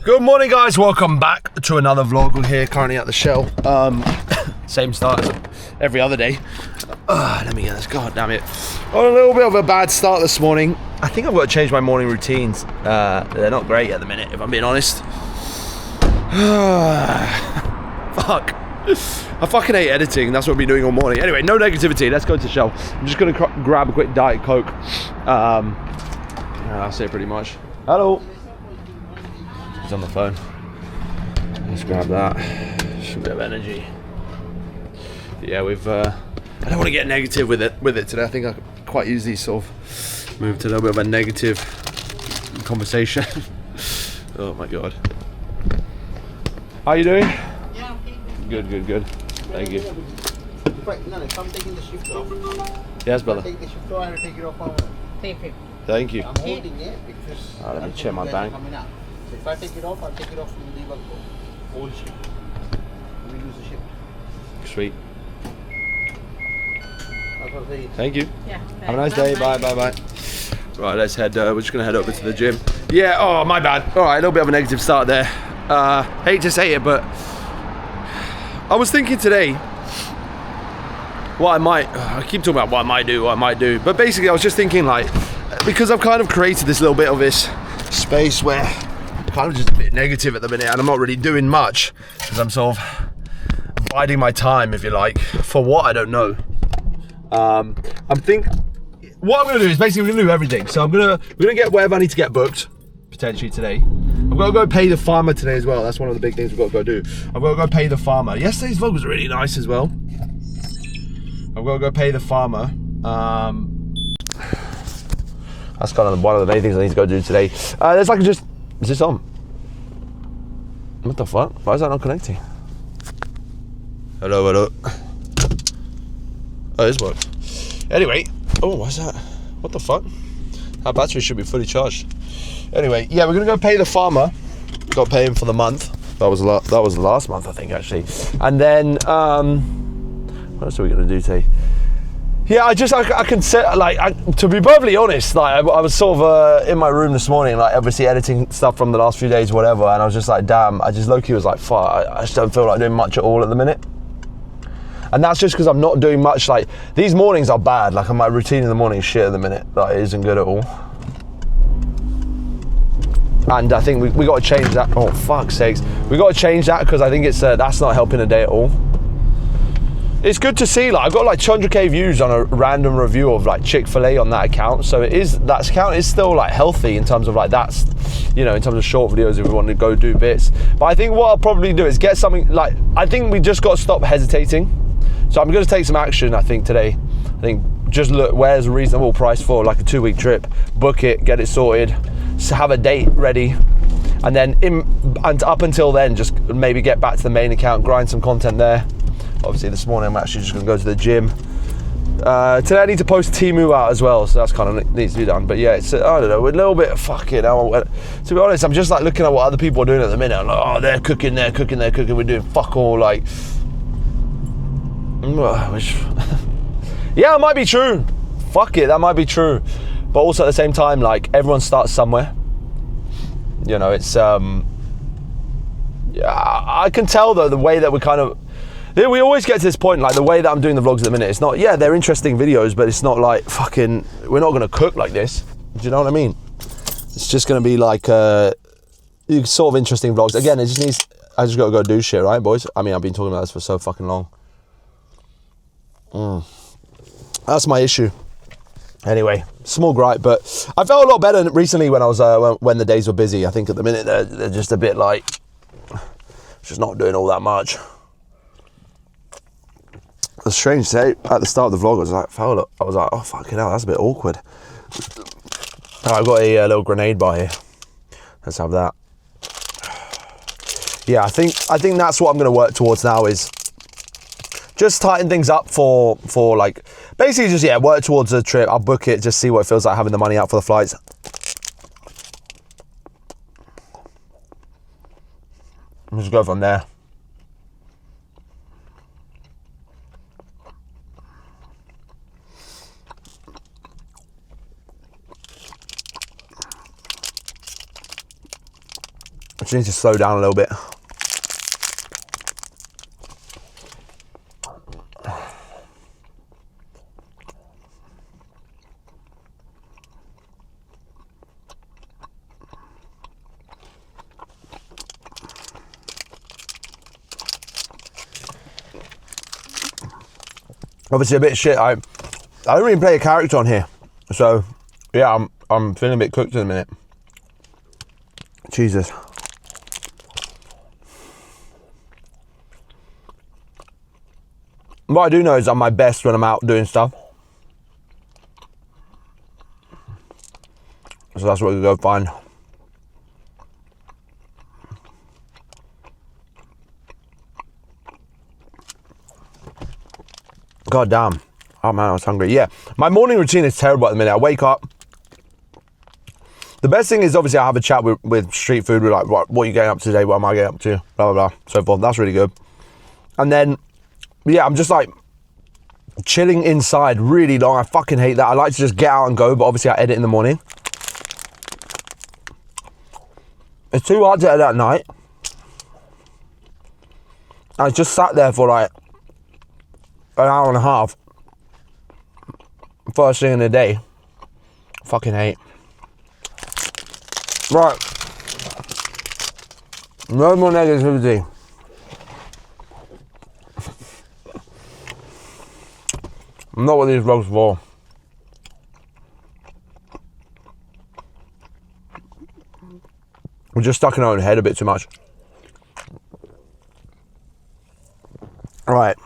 Good morning, guys. Welcome back to another vlog. We're here currently at the Shell. Same start as every other day. Let me get this. God damn it. On a little bit of a bad start this morning. I think I've got to change my morning routines. They're not great at the minute, if I'm being honest. Fuck. I fucking hate editing. That's what I've been doing all morning. Anyway, no negativity. Let's go to Shell. I'm just going to grab a quick Diet Coke. That's it pretty much. Hello. He's on the phone. Let's grab that. Just a bit of energy. Yeah, we've. I don't want to get negative with it today. I think I could quite easily sort of move to a little bit of a negative conversation. Oh my god. How you doing? Yeah, okay. Good. Thank you. If I'm taking the shift off. Yes, brother. Take the shift off and take it off on tape. Thank you. I'm holding it because Let me that's check my when bank. coming up. So if I take it off, I'll take it off from the level old shift. We lose the shift. Sweet. That's what they. Thank you. Yeah. Have a nice day. Bye. Right, let's head. We're just gonna head over to the gym. Yeah. Oh, my bad. All right, a little bit of a negative start there. Hate to say it, but I was thinking today what I keep talking about what I might do. But basically, I was just thinking, like, because I've kind of created this little bit of this space where I'm kind of just a bit negative at the minute, and I'm not really doing much because I'm sort of biding my time, if you like, for what I don't know. What I'm gonna do is basically we're gonna do everything. So we're gonna get wherever I need to get booked potentially today. I've got to go pay the farmer today as well. That's one of the big things we've got to go do. I've got to go pay the farmer. Yesterday's vlog was really nice as well. I've got to go pay the farmer. That's kind of one of the main things I need to go do today. There's like is this on? What the fuck? Why is that not connecting? Hello. Oh, this works. Anyway, what's that? What the fuck? Our battery should be fully charged. Anyway, yeah, we're gonna go pay the farmer. Got to pay him for the month. That was the last month, I think, actually. And then, what else are we gonna do today? Yeah, I can say, like, to be perfectly honest, like, I was sort of in my room this morning, like, obviously editing stuff from the last few days, whatever, and I was just like, damn, I just low-key was like, fuck, I just don't feel like doing much at all at the minute. And that's just because I'm not doing much. Like, these mornings are bad. Like, my routine in the morning is shit at the minute. Like, it isn't good at all. And I think we got to change that. Oh, fuck's sakes. We got to change that because I think it's that's not helping the day at all. It's good to see, like, I've got like 200k views on a random review of like Chick-fil-A on that account. So that account is still like healthy in terms of like that's, you know, in terms of short videos if we want to go do bits. But I think what I'll probably do is get something like, I think we just got to stop hesitating. So I'm going to take some action, I think, today. I think just look, where's a reasonable price for like a 2-week trip, book it, get it sorted, have a date ready, and then up until then, just maybe get back to the main account, grind some content there. Obviously this morning I'm actually just going to go to the gym. Today I need to post Temu out as well, so that's kind of needs to be done. But yeah, it's, I don't know, a little bit fucking, to be honest, I'm just like looking at what other people are doing at the minute. I'm like, oh, they're cooking, we're doing fuck all, like, yeah, it might be true. Fuck it, that might be true. But also at the same time, like, everyone starts somewhere. You know, it's yeah, I can tell though the way that we always get to this point, like the way that I'm doing the vlogs at the minute. It's not, yeah, they're interesting videos, but it's not like fucking. We're not gonna cook like this. Do you know what I mean? It's just gonna be like sort of interesting vlogs. Again, it just needs. I just gotta go do shit, right, boys? I mean, I've been talking about this for so fucking long. That's my issue. Anyway, small gripe, but I felt a lot better recently when I was when the days were busy. I think at the minute they're just a bit like just not doing all that much. It's strange to say at the start of the vlog. I was like, oh fucking hell, that's a bit awkward. Oh, I've got a little grenade bar here. Let's have that. Yeah, I think that's what I'm going to work towards now is just tighten things up for like, basically just, yeah, work towards a trip. I'll book it, just see what it feels like having the money out for the flights. I'll just go from there. just need to slow down a little bit. Obviously a bit shit. I don't really play a character on here, so yeah, I'm feeling a bit cooked in a minute. Jesus. What I do know is I'm my best when I'm out doing stuff, so that's what we go find. God damn. Oh man, I was hungry. Yeah, my morning routine is terrible at the minute. I wake up. The best thing is obviously I have a chat with street food. We're like, what are you getting up to today? What am I getting up to? Blah, blah, blah, so forth. That's really good. And then, yeah, I'm just like chilling inside really long. I fucking hate that. I like to just get out and go, but obviously I edit in the morning. It's too hard to edit at night. I just sat there for like an hour and a half. First thing in the day. Fucking hate. Right. No more negativity. I'm not what these vlogs are for. We're just stuck in our own head a bit too much. Right.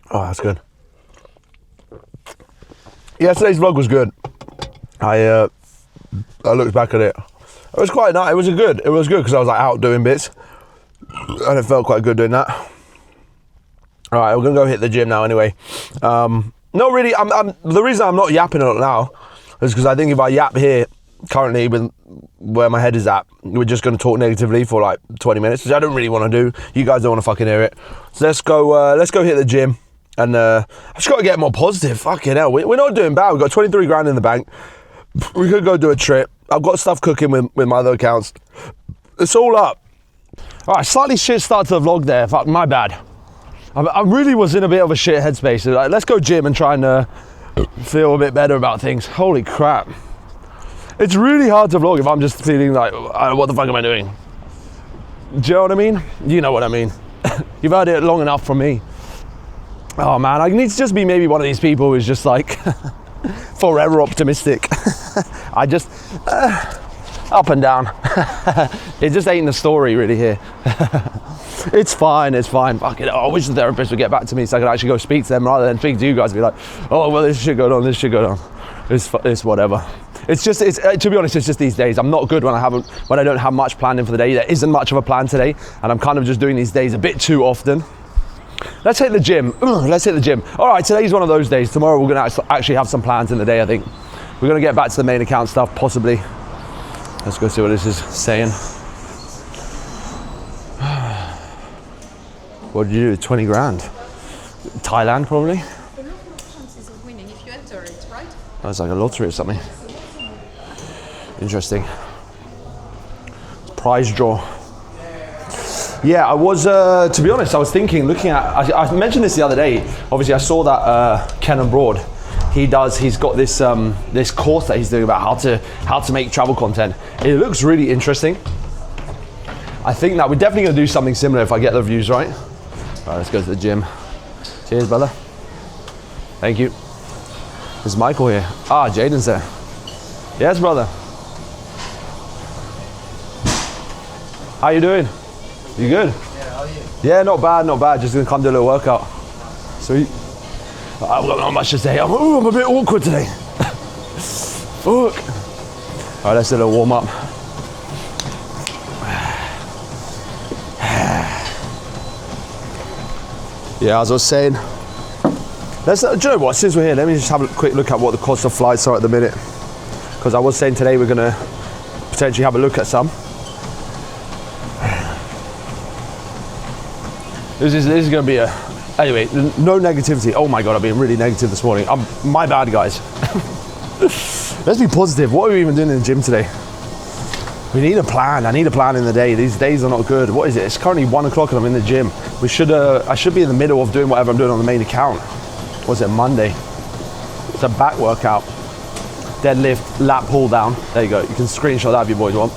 Oh, that's good. Yeah, today's vlog was good. I looked back at it. It was quite nice. It was good because I was like out doing bits, and it felt quite good doing that. All right, we're gonna go hit the gym now anyway. Not really. The reason I'm not yapping a lot now is because I think if I yap here currently with where my head is at, we're just gonna talk negatively for like 20 minutes, which I don't really want to do. You guys don't want to fucking hear it. So let's go hit the gym. And I've just got to get more positive. Fucking hell, we're not doing bad. We've got 23 grand in the bank. We could go do a trip. I've got stuff cooking with my other accounts. It's all up. All right, slightly shit start to the vlog there. Fuck, my bad. I really was in a bit of a shit headspace. Like, let's go gym and try and feel a bit better about things. Holy crap. It's really hard to vlog if I'm just feeling like, what the fuck am I doing? Do you know what I mean? You know what I mean. You've heard it long enough from me. Oh man, I need to just be maybe one of these people who's just like forever optimistic. I just up and down. It just ain't the story really here. It's fine. Fuck it. I wish the therapist would get back to me so I could actually go speak to them rather than speak to you guys and be like, oh well, this shit going on, this shit going on. It's whatever. It's to be honest, it's just these days. I'm not good when I don't have much planned in for the day. There isn't much of a plan today, and I'm kind of just doing these days a bit too often. Let's hit the gym. Let's hit the gym. All right, today's one of those days. Tomorrow we're going to actually have some plans in the day, I think. We're going to get back to the main account stuff, possibly. Let's go see what this is saying. What did you do? 20 grand? Thailand, probably? The local chances of winning if you enter it, right? That's like a lottery or something. Interesting. Prize draw. Yeah, I was, to be honest, I was thinking, looking at, I mentioned this the other day. Obviously, I saw that Kenan Broad, he's got this this course that he's doing about how to make travel content. It looks really interesting. I think that we're definitely going to do something similar if I get the views right. All right, let's go to the gym. Cheers, brother. Thank you. There's Michael here. Ah, Jaden's there. Yes, brother. How you doing? You good? Yeah, how are you? Yeah, not bad. Just gonna come do a little workout. Sweet. I've got not much to say. I'm a bit awkward today. Fuck. All right, let's do a little warm up. Yeah, as I was saying, do you know what? Since we're here, let me just have a quick look at what the cost of flights are at the minute. Because I was saying today we're gonna potentially have a look at some. This is going to be a Anyway, no negativity. Oh my God, I've been really negative this morning. My bad, guys. Let's be positive. What are we even doing in the gym today? We need a plan. I need a plan in the day. These days are not good. What is it? It's currently 1 o'clock and I'm in the gym. I should be in the middle of doing whatever I'm doing on the main account. What's it, Monday? It's a back workout. Deadlift, lat pull down. There you go. You can screenshot that if you boys want.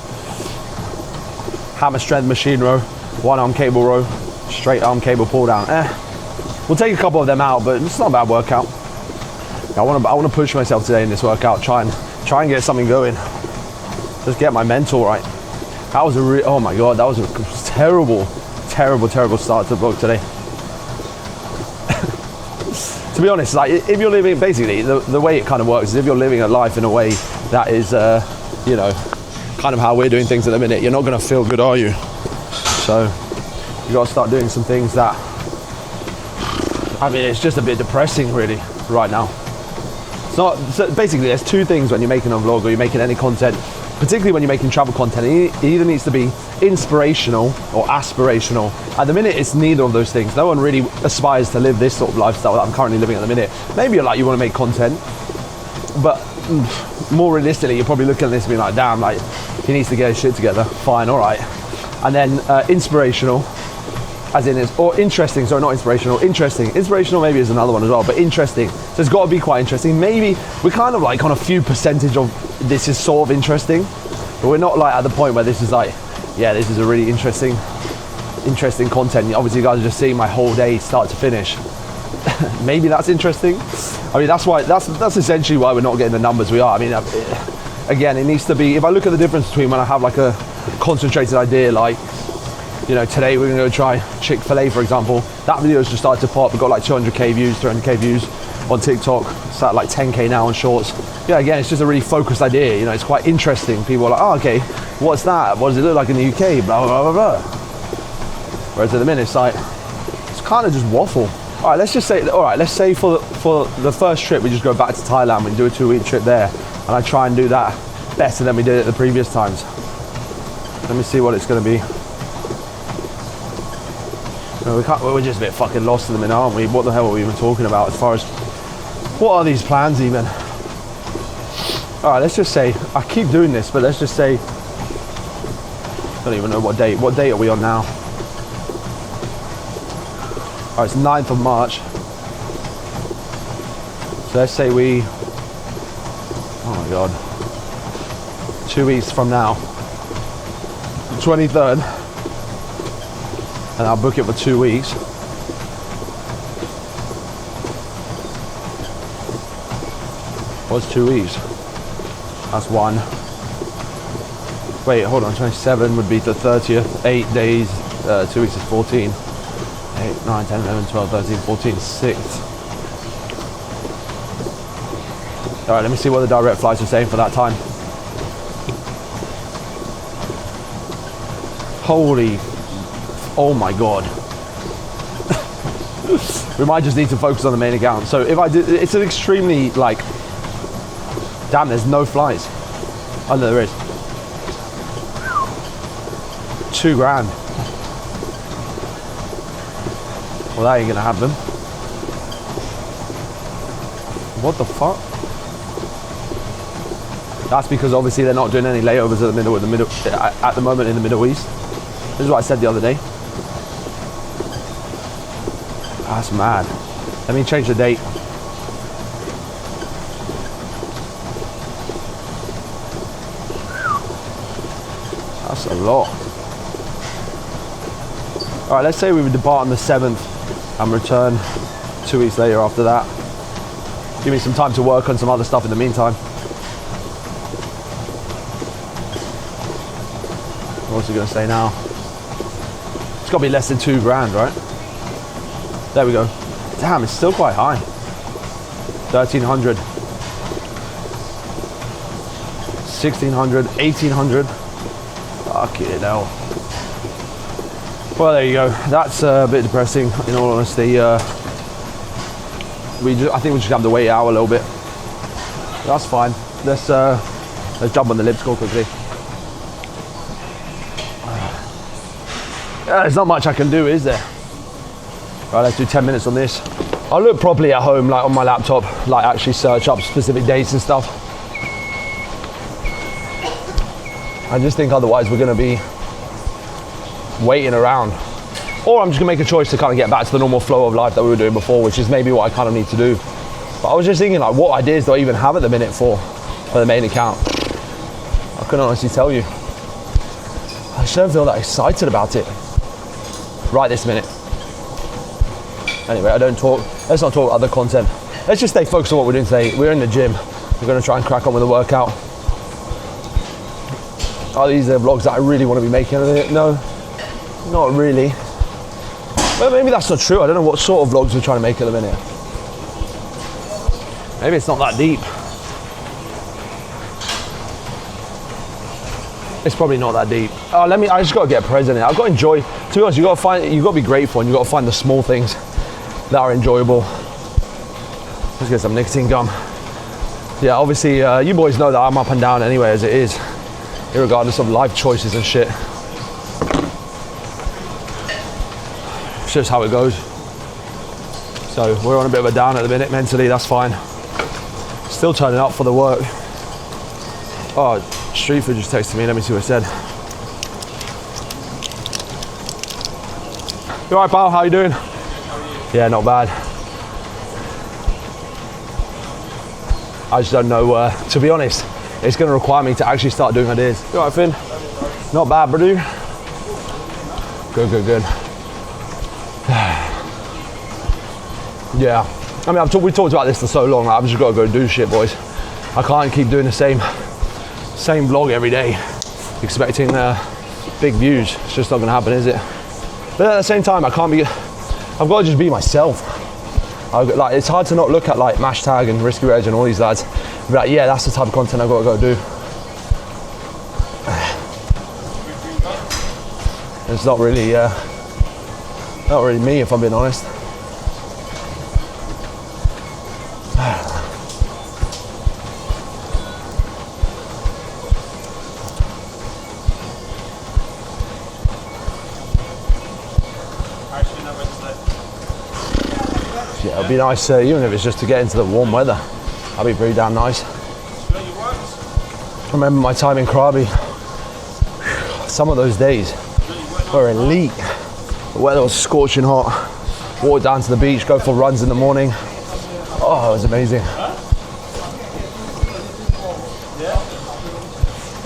Hammer strength machine row, 1 arm cable row, straight arm cable pull down. We'll take a couple of them out, but it's not a bad workout. I want to push myself today in this workout. Try and get something going. Just get my mental right. That was oh my God, that was a terrible start to the vlog today. To be honest, like if you're living, basically the way it kind of works is if you're living a life in a way that is, you know, kind of how we're doing things at the minute, you're not going to feel good, are you? So you got to start doing some things that, I mean, it's just a bit depressing really right now. It's not, so basically there's two things when you're making a vlog or you're making any content, particularly when you're making travel content. It either needs to be inspirational or aspirational. At the minute, it's neither of those things. No one really aspires to live this sort of lifestyle that I'm currently living at the minute. Maybe you're like, you want to make content, but more realistically, you're probably looking at this and being like, damn, like he needs to get his shit together. Fine, all right. And then inspirational, as in it's, or interesting, sorry, not inspirational, interesting. Inspirational maybe is another one as well, but interesting. So it's got to be quite interesting. Maybe we're kind of like on a few percentage of this is sort of interesting, but we're not like at the point where this is like, yeah, this is a really interesting content. Obviously you guys are just seeing my whole day start to finish. Maybe that's interesting. I mean, that's essentially why we're not getting the numbers we are. I mean, again, it needs to be, if I look at the difference between when I have like a concentrated idea, like, you know, today we're gonna go try Chick-fil-A, for example. That video's just started to pop. We've got like 200k views, 300k views on TikTok. It's at like 10k now on Shorts. Yeah, again, it's just a really focused idea. You know, it's quite interesting. People are like, oh, okay, what's that? What does it look like in the UK? Blah, blah, blah, blah. Whereas at the minute, it's like, it's kind of just waffle. All right, let's just say, all right, let's say for the first trip, we just go back to Thailand. We do a 2-week trip there. And I try and do that better than we did it the previous times. Let me see what it's gonna be. No, we're just a bit fucking lost in the minute, aren't we? What the hell are we even talking about as far as, what are these plans even? All right, let's just say, I keep doing this, but let's just say, I don't even know what date are we on now? All right, it's 9th of March. So let's say we, oh my God, 2 weeks from now, the 23rd, and I'll book it for 2 weeks. What's 2 weeks? That's one. Wait, hold on, 27 would be the 30th. 8 days, 2 weeks is 14. 8, 9, 10, 11, 12, 13, 14, 6th. All right, let me see what the direct flights are saying for that time. Holy, oh my God. We might just need to focus on the main account. So if I do, it's an extremely like, damn, there's no flights. Oh no, there is. $2,000. Well, that ain't gonna happen. What the fuck? That's because obviously they're not doing any layovers at the moment in the Middle East. This is what I said the other day. That's mad. Let me change the date. That's a lot. All right, let's say we would depart on the 7th and return 2 weeks later after that. Give me some time to work on some other stuff in the meantime. What's he gonna say now? It's gotta be less than $2,000, right? There we go. Damn, it's still quite high. 1,300. 1,600, 1,800. Fucking hell. Well, there you go. That's a bit depressing, in all honesty. I think we just have to wait out a little bit. That's fine. Let's jump on the lip score quickly. There's not much I can do, is there? Right, let's do 10 minutes on this. I'll look properly at home, like on my laptop, like actually search up specific dates and stuff. I just think otherwise we're gonna be waiting around. Or I'm just gonna make a choice to kind of get back to the normal flow of life that we were doing before, which is maybe what I kind of need to do. But I was just thinking, like, what ideas do I even have at the minute for the main account? I couldn't honestly tell you. I just don't feel that excited about it right this minute. Anyway, let's not talk other content. Let's just stay focused on what we're doing today. We're in the gym. We're gonna try and crack on with the workout. Are these the vlogs that I really want to be making? No, not really. Well, maybe that's not true. I don't know what sort of vlogs we're trying to make at the minute. Maybe it's not that deep. It's probably not that deep. I just got to get present in it. I've got to enjoy, to be honest, you've got to be grateful, and you've got to find the small things that are enjoyable. Let's get some nicotine gum. Yeah, obviously, you boys know that I'm up and down anyway as it is, regardless of life choices and shit. It's just how it goes. So we're on a bit of a down at the minute mentally, that's fine. Still turning up for the work. Oh, Street Food just texted me, let me see what it said. You alright, pal? How you doing? Yeah, not bad. I just don't know, to be honest, it's going to require me to actually start doing ideas. You alright, Finn? Not bad, bro. Good. Yeah, I mean, we talked about this for so long, I've just got to go do shit, boys. I can't keep doing the same vlog every day, expecting big views. It's just not going to happen, is it? But at the same time, I've got to just be myself. Like, it's hard to not look at like Mashtag and Risky Reg and all these lads and be like, yeah, that's the type of content I've got to go do. It's not really me, if I'm being honest. Yeah, it'll be nice, even if it's just to get into the warm weather. That'll be pretty damn nice. I remember my time in Krabi. Some of those days were elite. The weather was scorching hot. Walk down to the beach, go for runs in the morning. Oh, it was amazing.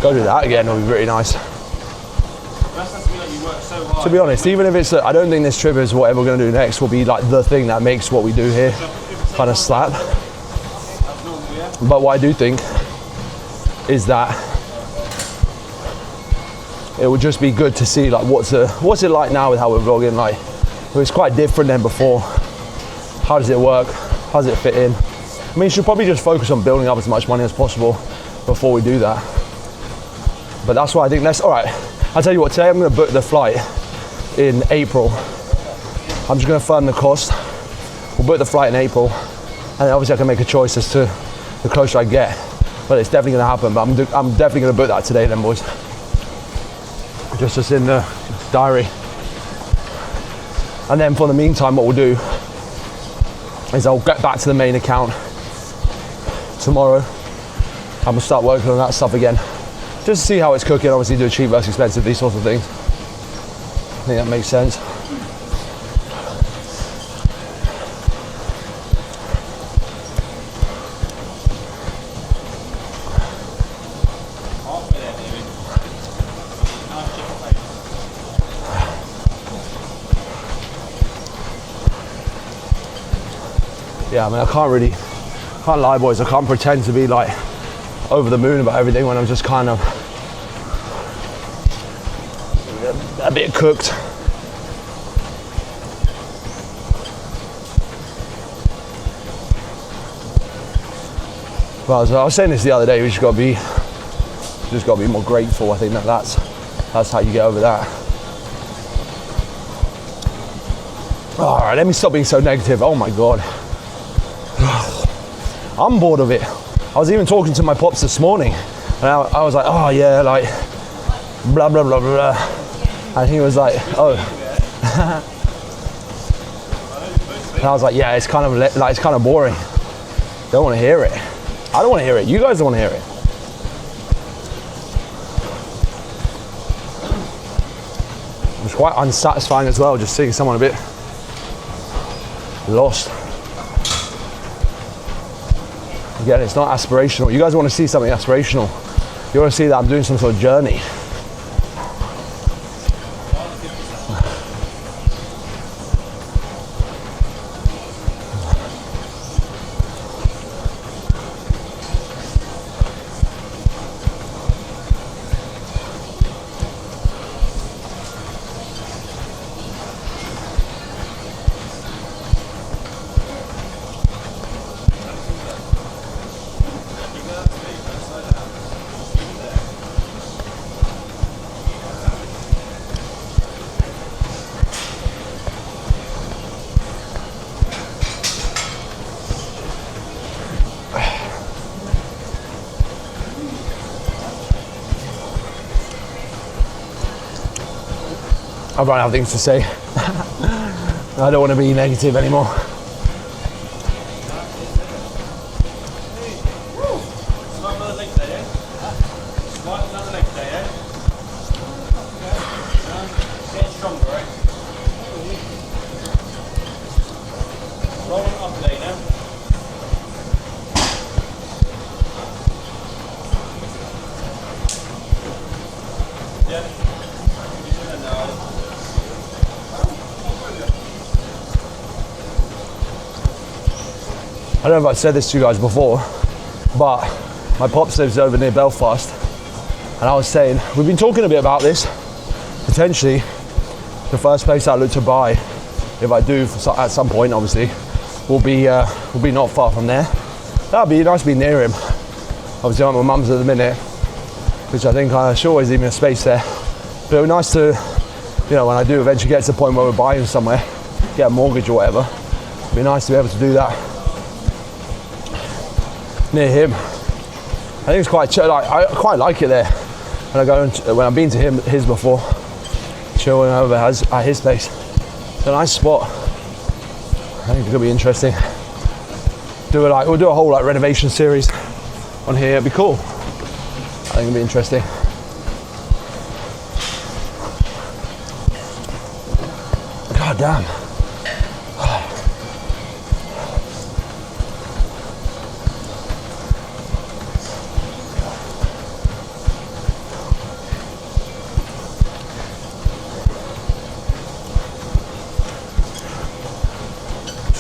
Go do that again, it'll be really nice. To be honest, even if it's, I don't think this trip is whatever we're going to do next will be like the thing that makes what we do here kind of slap. But what I do think is that it would just be good to see like what's it like now with how we're vlogging. Like, it's quite different than before. How does it work? How does it fit in? I mean, you should probably just focus on building up as much money as possible before we do that. But that's why I think all right, I'll tell you what, today I'm going to book the flight in April. I'm just going to firm the cost. We'll book the flight in April, and obviously I can make a choice as to the closer I get. But it's definitely going to happen. But I'm definitely going to book that today then, boys. Just in the diary. And then for the meantime, what we'll do is I'll get back to the main account tomorrow. I'm going to start working on that stuff again. Just to see how it's cooking, obviously do cheap versus expensive, these sorts of things. I think that makes sense. Yeah, I mean, I can't lie, boys, I can't pretend to be like over the moon about everything when I'm just kind of a bit cooked. Well, I was saying this the other day, we just got to be more grateful. I think that's how you get over that. All right, let me stop being so negative. Oh my God. I'm bored of it. I was even talking to my pops this morning, and I was like, oh yeah, like, blah, blah, blah, blah. And he was like, oh. And I was like, yeah, it's kind of like, it's kind of boring. Don't want to hear it. I don't want to hear it. You guys don't want to hear it. It's quite unsatisfying as well, just seeing someone a bit lost. Again, it's not aspirational. You guys want to see something aspirational. You want to see that I'm doing some sort of journey. I've run out of things to say. I don't want to be negative anymore. I don't know if I've said this to you guys before, but my pops lives over near Belfast, and I was saying, we've been talking a bit about this. Potentially, the first place I look to buy, if I do at some point, obviously, will be not far from there. That'd be nice to be near him. Obviously, I'm at my mum's at the minute, which I think I should always leave me a space there. But it'd be nice to, you know, when I do eventually get to the point where we're buying somewhere, get a mortgage or whatever, it'd be nice to be able to do that near him. I think it's quite chill. I quite like it there. When I go when I've been to his before, chilling over at his place. It's a nice spot. I think it's gonna be interesting. We'll do a whole like renovation series on here. It'd be cool. I think it'll be interesting. God damn.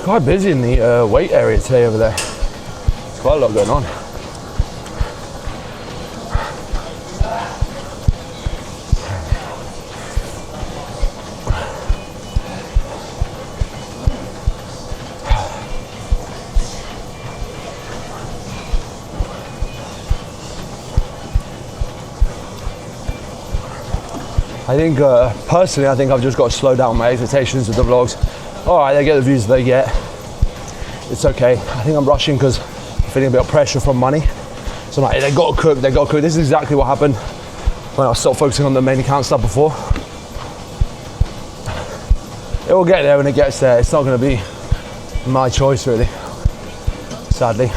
Quite busy in the weight area today over there. There's quite a lot going on. I think personally, I think I've just got to slow down my expectations with the vlogs. All right, they get the views they get. It's okay. I think I'm rushing because I'm feeling a bit of pressure from money. So I'm like, they got to cook, they got to cook. This is exactly what happened when I stopped focusing on the main account stuff before. It will get there when it gets there. It's not going to be my choice, really, sadly.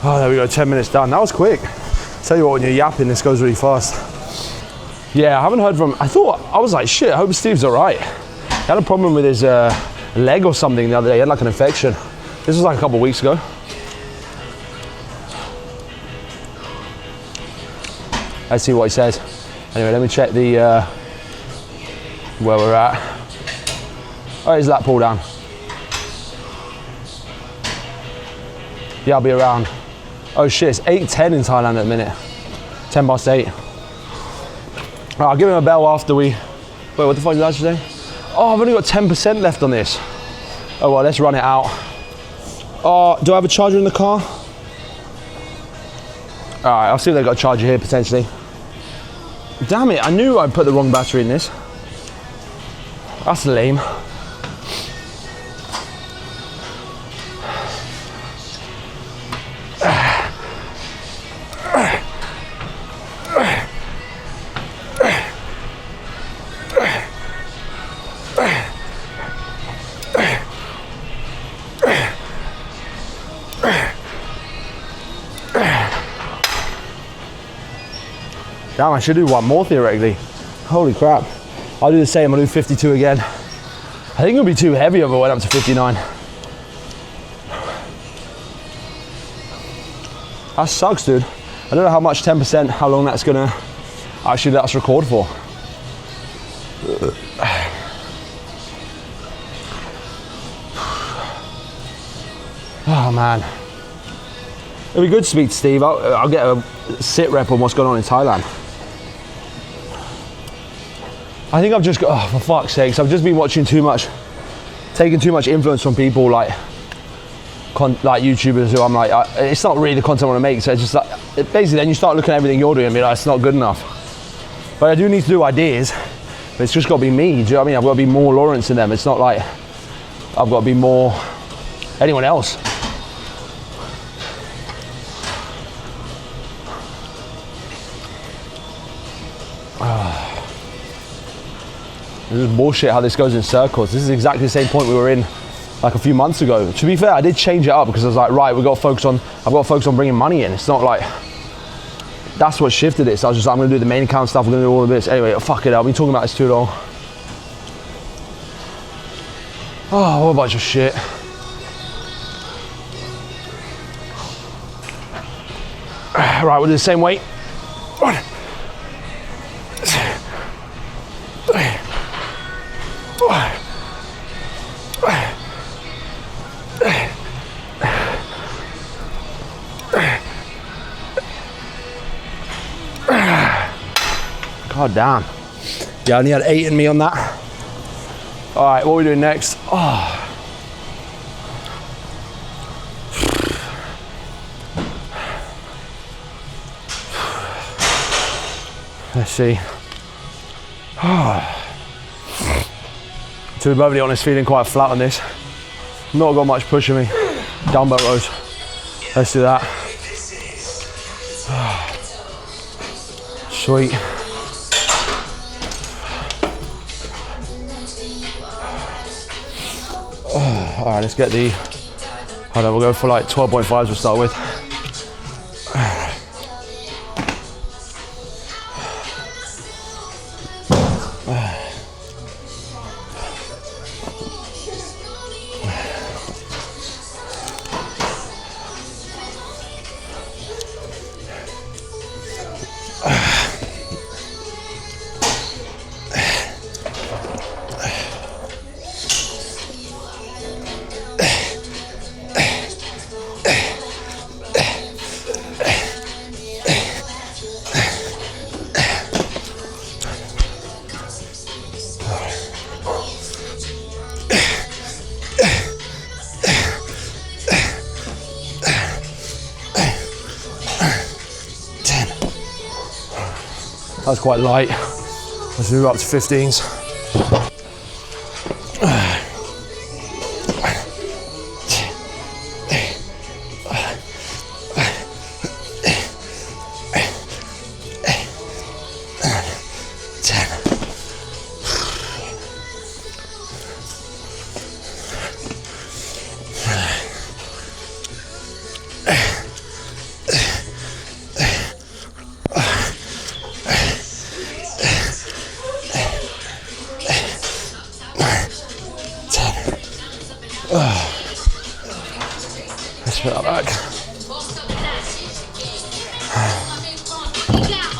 Oh, there we go, 10 minutes done. That was quick. Tell you what, when you're yapping, this goes really fast. Yeah, I haven't heard from, I was like, shit, I hope Steve's all right. He had a problem with his leg or something the other day. He had like an infection. This was like a couple of weeks ago. Let's see what he says. Anyway, let me check the, where we're at. Oh, his lat pull down. Yeah, I'll be around. Oh shit, it's 8:10 in Thailand at the minute. 10 past 8. Right, I'll give him a bell after we... Wait, what the fuck did I say? Oh, I've only got 10% left on this. Oh well, let's run it out. Oh, do I have a charger in the car? Alright, I'll see if they've got a charger here potentially. Damn it, I knew I put the wrong battery in this. That's lame. Damn, I should do one more theoretically. Holy crap. I'll do the same, I'll do 52 again. I think it would be too heavy if I went up to 59. That sucks, dude. I don't know how much 10%, how long that's gonna actually let us record for. Oh man. It'd be good to speak to Steve. I'll get a sit rep on what's going on in Thailand. I think I've just got, oh, for fuck's sakes, I've just been watching too much, taking too much influence from people like YouTubers who I'm like, it's not really the content I want to make, so it's just like, basically then you start looking at everything you're doing and be like, it's not good enough. But I do need to do ideas, but it's just got to be me, do you know what I mean? I've got to be more Lawrence than them. It's not like I've got to be more anyone else. This is bullshit how this goes in circles. This is exactly the same point we were in like a few months ago. To be fair, I did change it up because I was like, right, I've got to focus on bringing money in. It's not like, that's what shifted it. So I was just like, I'm gonna do the main account stuff, we're gonna do all of this. Anyway, fuck it, I've been talking about this too long. Oh, what a bunch of shit. Right, we'll do the same weight. God damn. Yeah, I only had 8 in me on that. All right, what are we doing next? Oh. Let's see. To be perfectly honest, feeling quite flat on this. Not got much pushing me. Dumbbell rows. Let's do that. Sweet. All right, let's get the, hold on, we'll go for like 12.5s we'll start with. That's quite light. Let's move up to 15s. Let's put that back.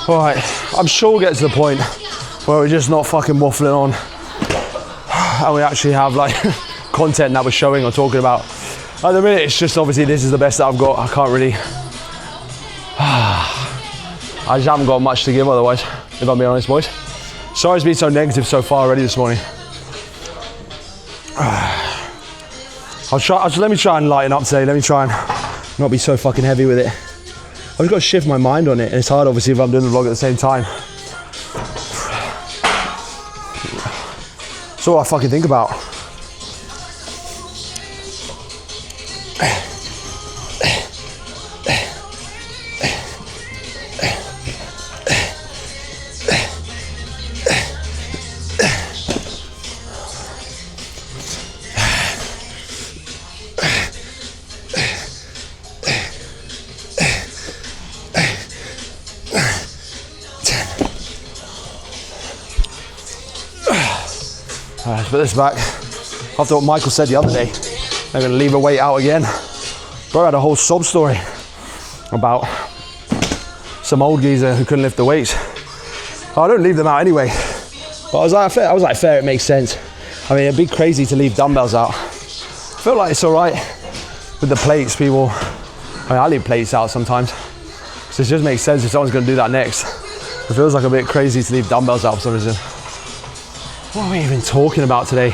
Alright, I'm sure we'll get to the point where we're just not fucking waffling on and we actually have like content that we're showing or talking about. At the minute, it's just obviously this is the best that I've got. I can't really, I just haven't got much to give otherwise, if I'm being honest, boys. Sorry it's been so negative so far already this morning. Let me try and lighten up today. Let me try and not be so fucking heavy with it. I've just got to shift my mind on it, and it's hard obviously if I'm doing the vlog at the same time. That's all I fucking think about. Let's put this back. After what Michael said the other day, they're gonna leave a weight out again. Bro had a whole sob story about some old geezer who couldn't lift the weights. I don't leave them out anyway. But I was like, fair, it makes sense. I mean, it'd be crazy to leave dumbbells out. I feel like it's all right with the plates, people. I mean, I leave plates out sometimes. So it just makes sense if someone's gonna do that next. It feels like a bit crazy to leave dumbbells out for some reason. What are we even talking about today?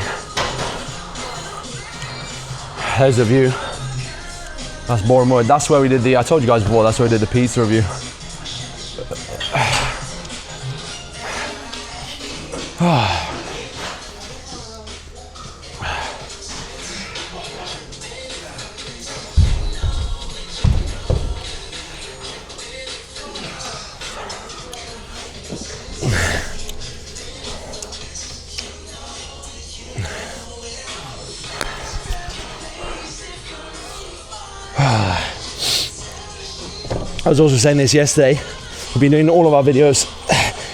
There's the view. That's Borehamwood. That's where we did I told you guys before, that's where we did the pizza review. I was also saying this yesterday. We've been doing all of our videos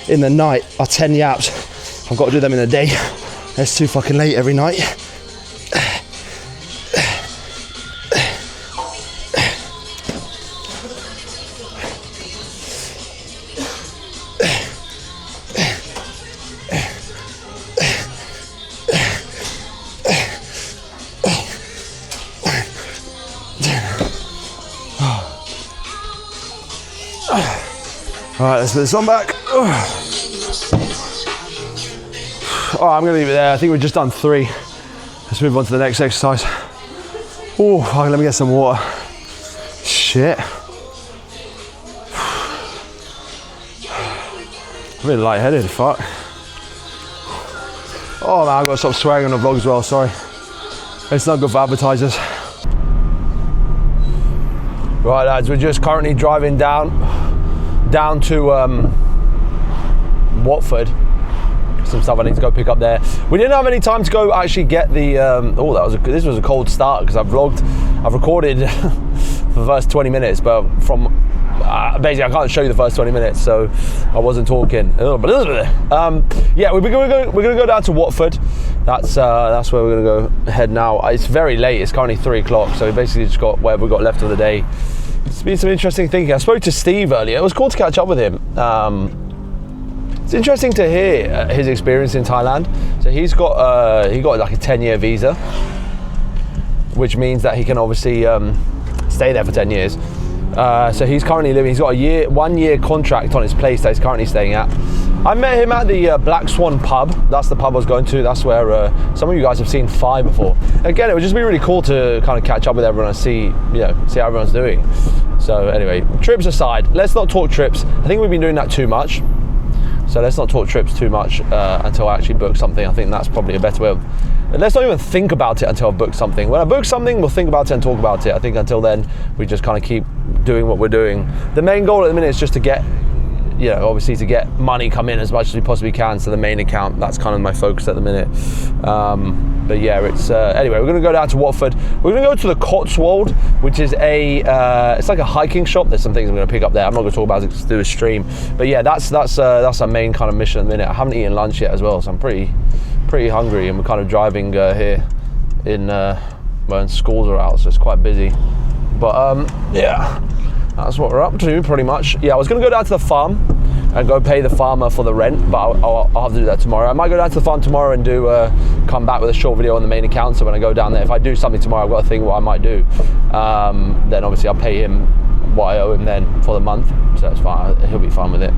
in the night, our 10 yaps. I've got to do them in a day. It's too fucking late every night. All right, let's put this one back. All right, I'm gonna leave it there. I think we've just done 3. Let's move on to the next exercise. Oh, okay, let me get some water. Shit. I'm really lightheaded, fuck. Oh man, I've got to stop swearing on the vlog as well, sorry. It's not good for advertisers. Right lads, we're just currently driving down to Watford. Some stuff I need to go pick up there. We didn't have any time to go actually get the this was a cold start because I've recorded the first 20 minutes, but from basically I can't show you the first 20 minutes, so I wasn't talking. Yeah, we're gonna go down to Watford. That's where we're gonna go head now. It's very late, it's currently 3 o'clock, so we basically just got whatever we got left of the day. It's been some interesting thinking. I spoke to Steve earlier. It was cool to catch up with him. It's interesting to hear his experience in Thailand. So he got like a 10-year visa, which means that he can obviously stay there for 10 years. So he's currently living. He's got a 1 year contract on his place that he's currently staying at. I met him at the Black Swan pub. That's the pub I was going to. That's where some of you guys have seen Phi before. Again, it would just be really cool to kind of catch up with everyone and see how everyone's doing. So anyway, trips aside, let's not talk trips. I think we've been doing that too much. So let's not talk trips too much until I actually book something. I think that's probably a better way of... Let's not even think about it until I've booked something. When I book something, we'll think about it and talk about it. I think until then, we just kind of keep doing what we're doing. The main goal at the minute is just to get, obviously to get money come in as much as we possibly can to the main account. That's kind of my focus at the minute. But yeah, it's anyway, we're going to go down to Watford. We're going to go to the Cotswold, which is it's like a hiking shop. There's some things I'm going to pick up there. I'm not going to talk about it to do a stream. But yeah, that's our main kind of mission at the minute. I haven't eaten lunch yet as well, so I'm pretty hungry, and we're kind of driving here when schools are out, so it's quite busy. But yeah, that's what we're up to pretty much. Yeah, I was going to go down to the farm and go pay the farmer for the rent, but I'll have to do that tomorrow. I might go down to the farm tomorrow and come back with a short video on the main account. So when I go down there, if I do something tomorrow, I've got to think what I might do. Then obviously I'll pay him what I owe him then for the month, so it's fine. He'll be fine with it.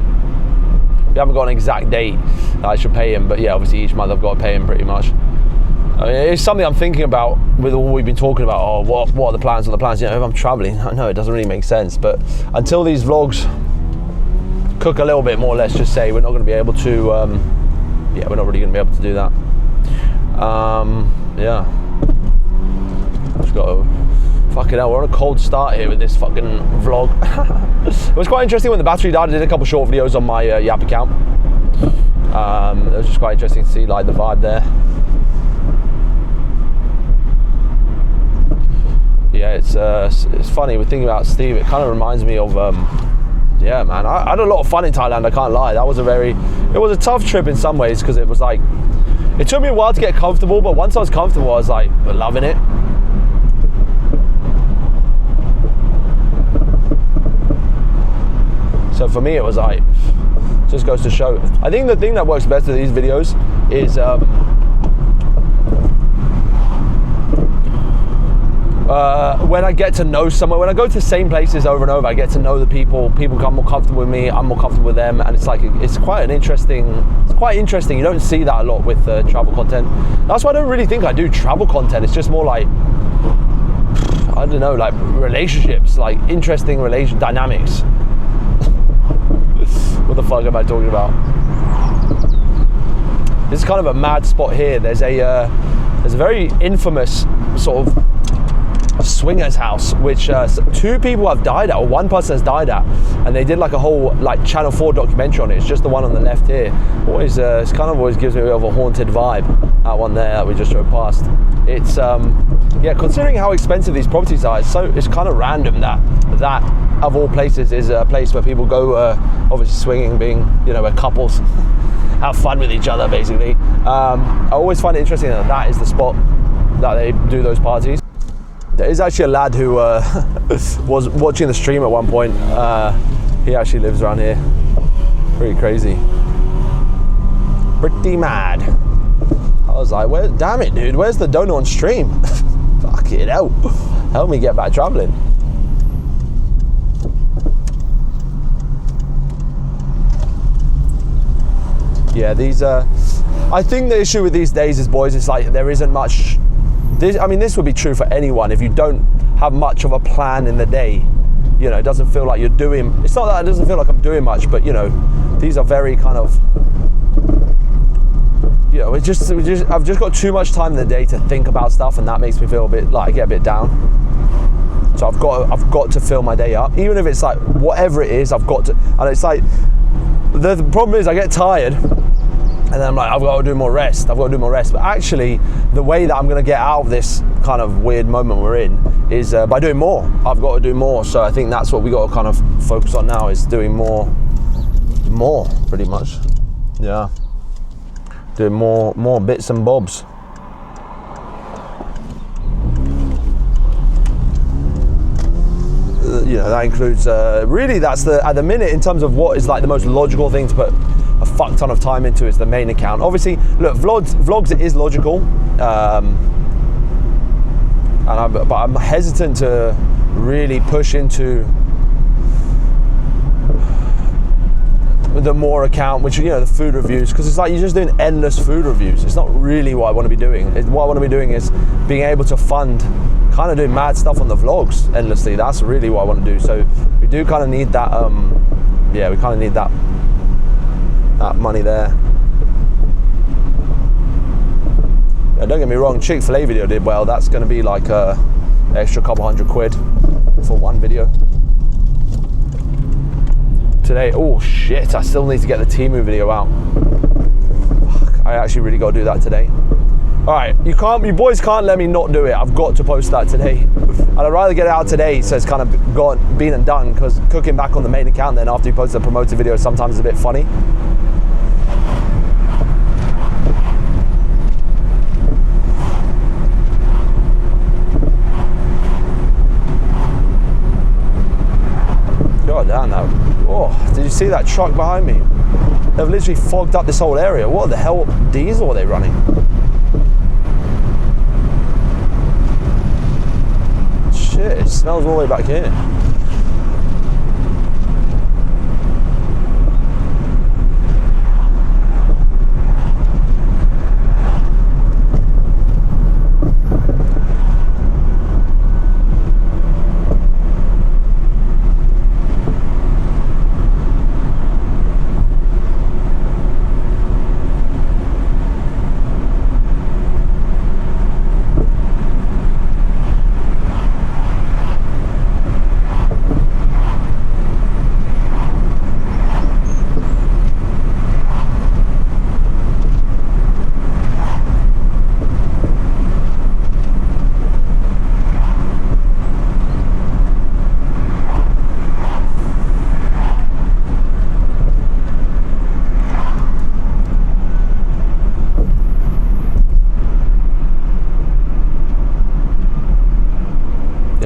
We haven't got an exact date that I should pay him, but yeah, obviously each month I've got to pay him pretty much. I mean, it's something I'm thinking about with all we've been talking about. Oh, what are the plans? If I'm traveling, I know it doesn't really make sense, but until these vlogs cook a little bit more, let's just say, we're not going to be able to. We're not really going to be able to do that. Yeah, just got to. Fucking hell, we're on a cold start here with this fucking vlog. It was quite interesting when the battery died. I did a couple short videos on my Yap account. It was just quite interesting to see like the vibe there. Yeah, it's funny. We're thinking about Steve. It kind of reminds me of yeah, man. I had a lot of fun in Thailand. I can't lie. It was a tough trip in some ways because it was like It took me a while to get comfortable, but once I was comfortable, I was like loving it. So for me, it was like, just goes to show. I think the thing that works best with these videos is when I get to know someone, when I go to the same places over and over, I get to know the people become more comfortable with me, I'm more comfortable with them, and it's like, it's quite interesting. You don't see that a lot with travel content. That's why I don't really think I do travel content. It's just more like, I don't know, like relationships, like interesting relation dynamics. What the fuck am I talking about? This is kind of a mad spot here. There's a very infamous sort of swingers house, which 2 people have died at, or 1 person has died at, and they did like a whole like Channel 4 documentary on it. It's just the one on the left here. Always, it's kind of always gives me a bit of a haunted vibe. That one there that we just drove past. It's yeah, considering how expensive these properties are, it's kind of random that of all places is a place where people go, obviously swinging being, you know, where couples have fun with each other basically. I always find it interesting that that is the spot that they do those parties. There is actually a lad who was watching the stream at one point. He actually lives around here. Pretty crazy. Pretty mad. I was like, damn it, dude, where's the donut on stream? Fuck it out. Help me get back traveling. Yeah, these I think the issue with these days is, boys, it's like there isn't much. This would be true for anyone. If you don't have much of a plan in the day, you know, it doesn't feel like you're doing. It's not that it doesn't feel like I'm doing much, but you know, these are very kind of. You know, I've just got too much time in the day to think about stuff, and that makes me feel a bit like I get a bit down. So I've got to fill my day up, even if it's like whatever it is. I've got to, and it's like the problem is I get tired. And then I'm like, I've got to do more rest. But actually, the way that I'm going to get out of this kind of weird moment we're in is by doing more. I've got to do more. So I think that's what we got to kind of focus on now, is doing more, pretty much. Yeah. Doing more bits and bobs. You know, that includes, really that's at the minute, in terms of what is like the most logical thing to put a fuck ton of time into, is the main account. Obviously, look, vlogs it is logical, but I'm hesitant to really push into the more account, which, you know, the food reviews, because it's like you're just doing endless food reviews. It's not really what I want to be doing. What I want to be doing is being able to fund kind of doing mad stuff on the vlogs endlessly. That's really what I want to do. So we do kind of need that, yeah, we kind of need that money there. Yeah, don't get me wrong, Chick-fil-A video did well. That's going to be like an extra couple £100 for one video. Today, oh shit, I still need to get the Temu video out. Fuck, I actually really got to do that today. All right, you boys can't let me not do it. I've got to post that today. And I'd rather get it out today, so it's kind of been and done, because cooking back on the main account then after you post a promoted video sometimes is a bit funny. God damn that. Oh, did you see that truck behind me? They've literally fogged up this whole area. What the hell diesel are they running? Shit, it smells all the way back here.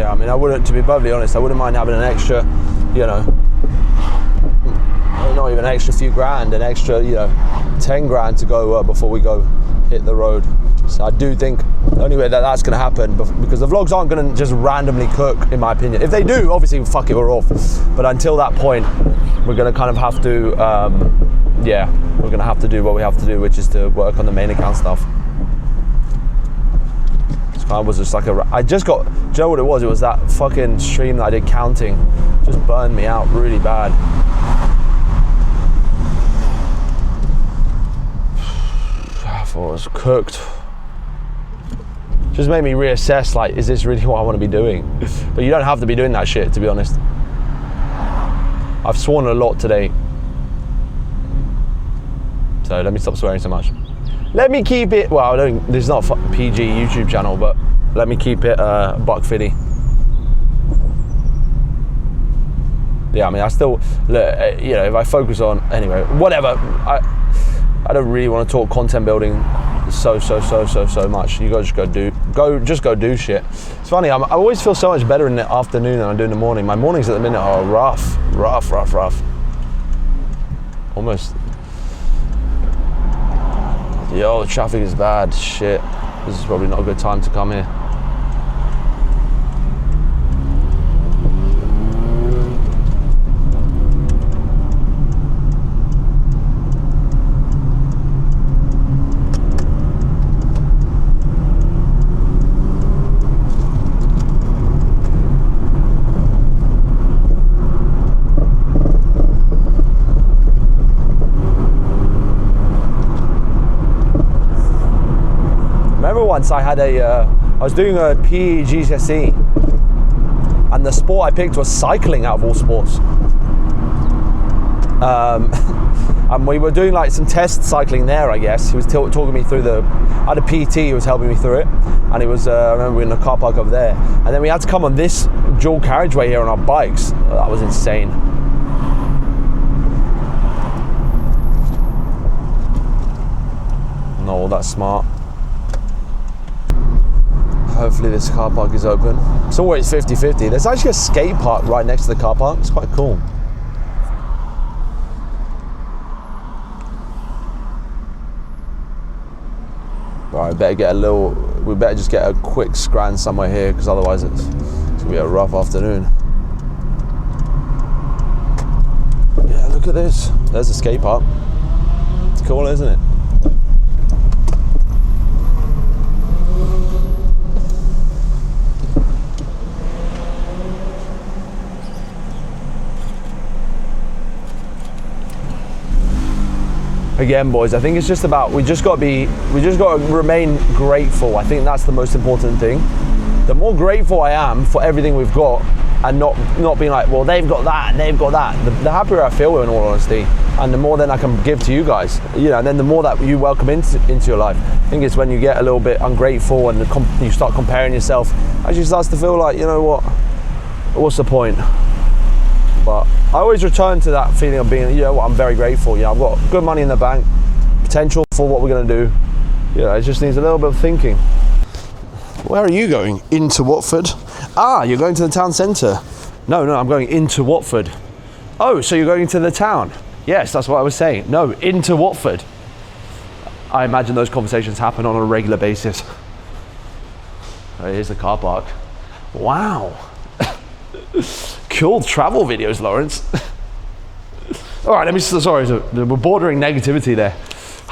Yeah, I mean, I wouldn't, to be perfectly honest, I wouldn't mind having an extra, you know, not even an extra few grand, an extra, you know, 10 grand to go before we go hit the road. So I do think the only way that that's going to happen, because the vlogs aren't going to just randomly cook, in my opinion. If they do, obviously, fuck it, we're off. But until that point, we're going to kind of have to, yeah, we're going to have to do what we have to do, which is to work on the main account stuff. I was just like I just got, do you know what it was? It was that fucking stream that I did counting, just burned me out really bad. I thought I was cooked. Just made me reassess, like, is this really what I want to be doing? But you don't have to be doing that shit, to be honest. I've sworn a lot today. So let me stop swearing so much. Let me keep it, well, this is not a PG YouTube channel, but let me keep it $150. Yeah, I mean, I still, look, you know, if I focus on, anyway, whatever, I don't really want to talk content building so much. You guys just go do shit. It's funny, I always feel so much better in the afternoon than I do in the morning. My mornings at the minute are rough. Almost. Yo, the traffic is bad, shit. This is probably not a good time to come here. Once I had I was doing a PE GCSE, and the sport I picked was cycling out of all sports. And we were doing like some test cycling there, I guess. He was talking me through I had a PT who was helping me through it, and it was, I remember we were in the car park over there, and then we had to come on this dual carriageway here on our bikes. That was insane. No, that's smart. Hopefully this car park is open. It's always 50-50. There's actually a skate park right next to the car park. It's quite cool. Right, we better just get a quick scran somewhere here, because otherwise it's gonna be a rough afternoon. Yeah, look at this. There's a skate park. It's cool, isn't it? Again, boys, I think it's just about, we just got to remain grateful. I think that's the most important thing. The more grateful I am for everything we've got, and not being like, well, they've got that and they've got that, the happier I feel, in all honesty, and the more then I can give to you guys, you know, and then the more that you welcome into your life. I think it's when you get a little bit ungrateful and you start comparing yourself, actually starts to feel like, you know what, what's the point? But I always return to that feeling of being, you know what, I'm very grateful. You know, I've got good money in the bank, potential for what we're going to do. You know, it just needs a little bit of thinking. Where are you going? Into Watford? Ah, you're going to the town centre. No, I'm going into Watford. Oh, so you're going to the town? Yes, that's what I was saying. No, into Watford. I imagine those conversations happen on a regular basis. Oh, here's the car park. Wow. Cool travel videos, Lawrence. All right, sorry, we're bordering negativity there.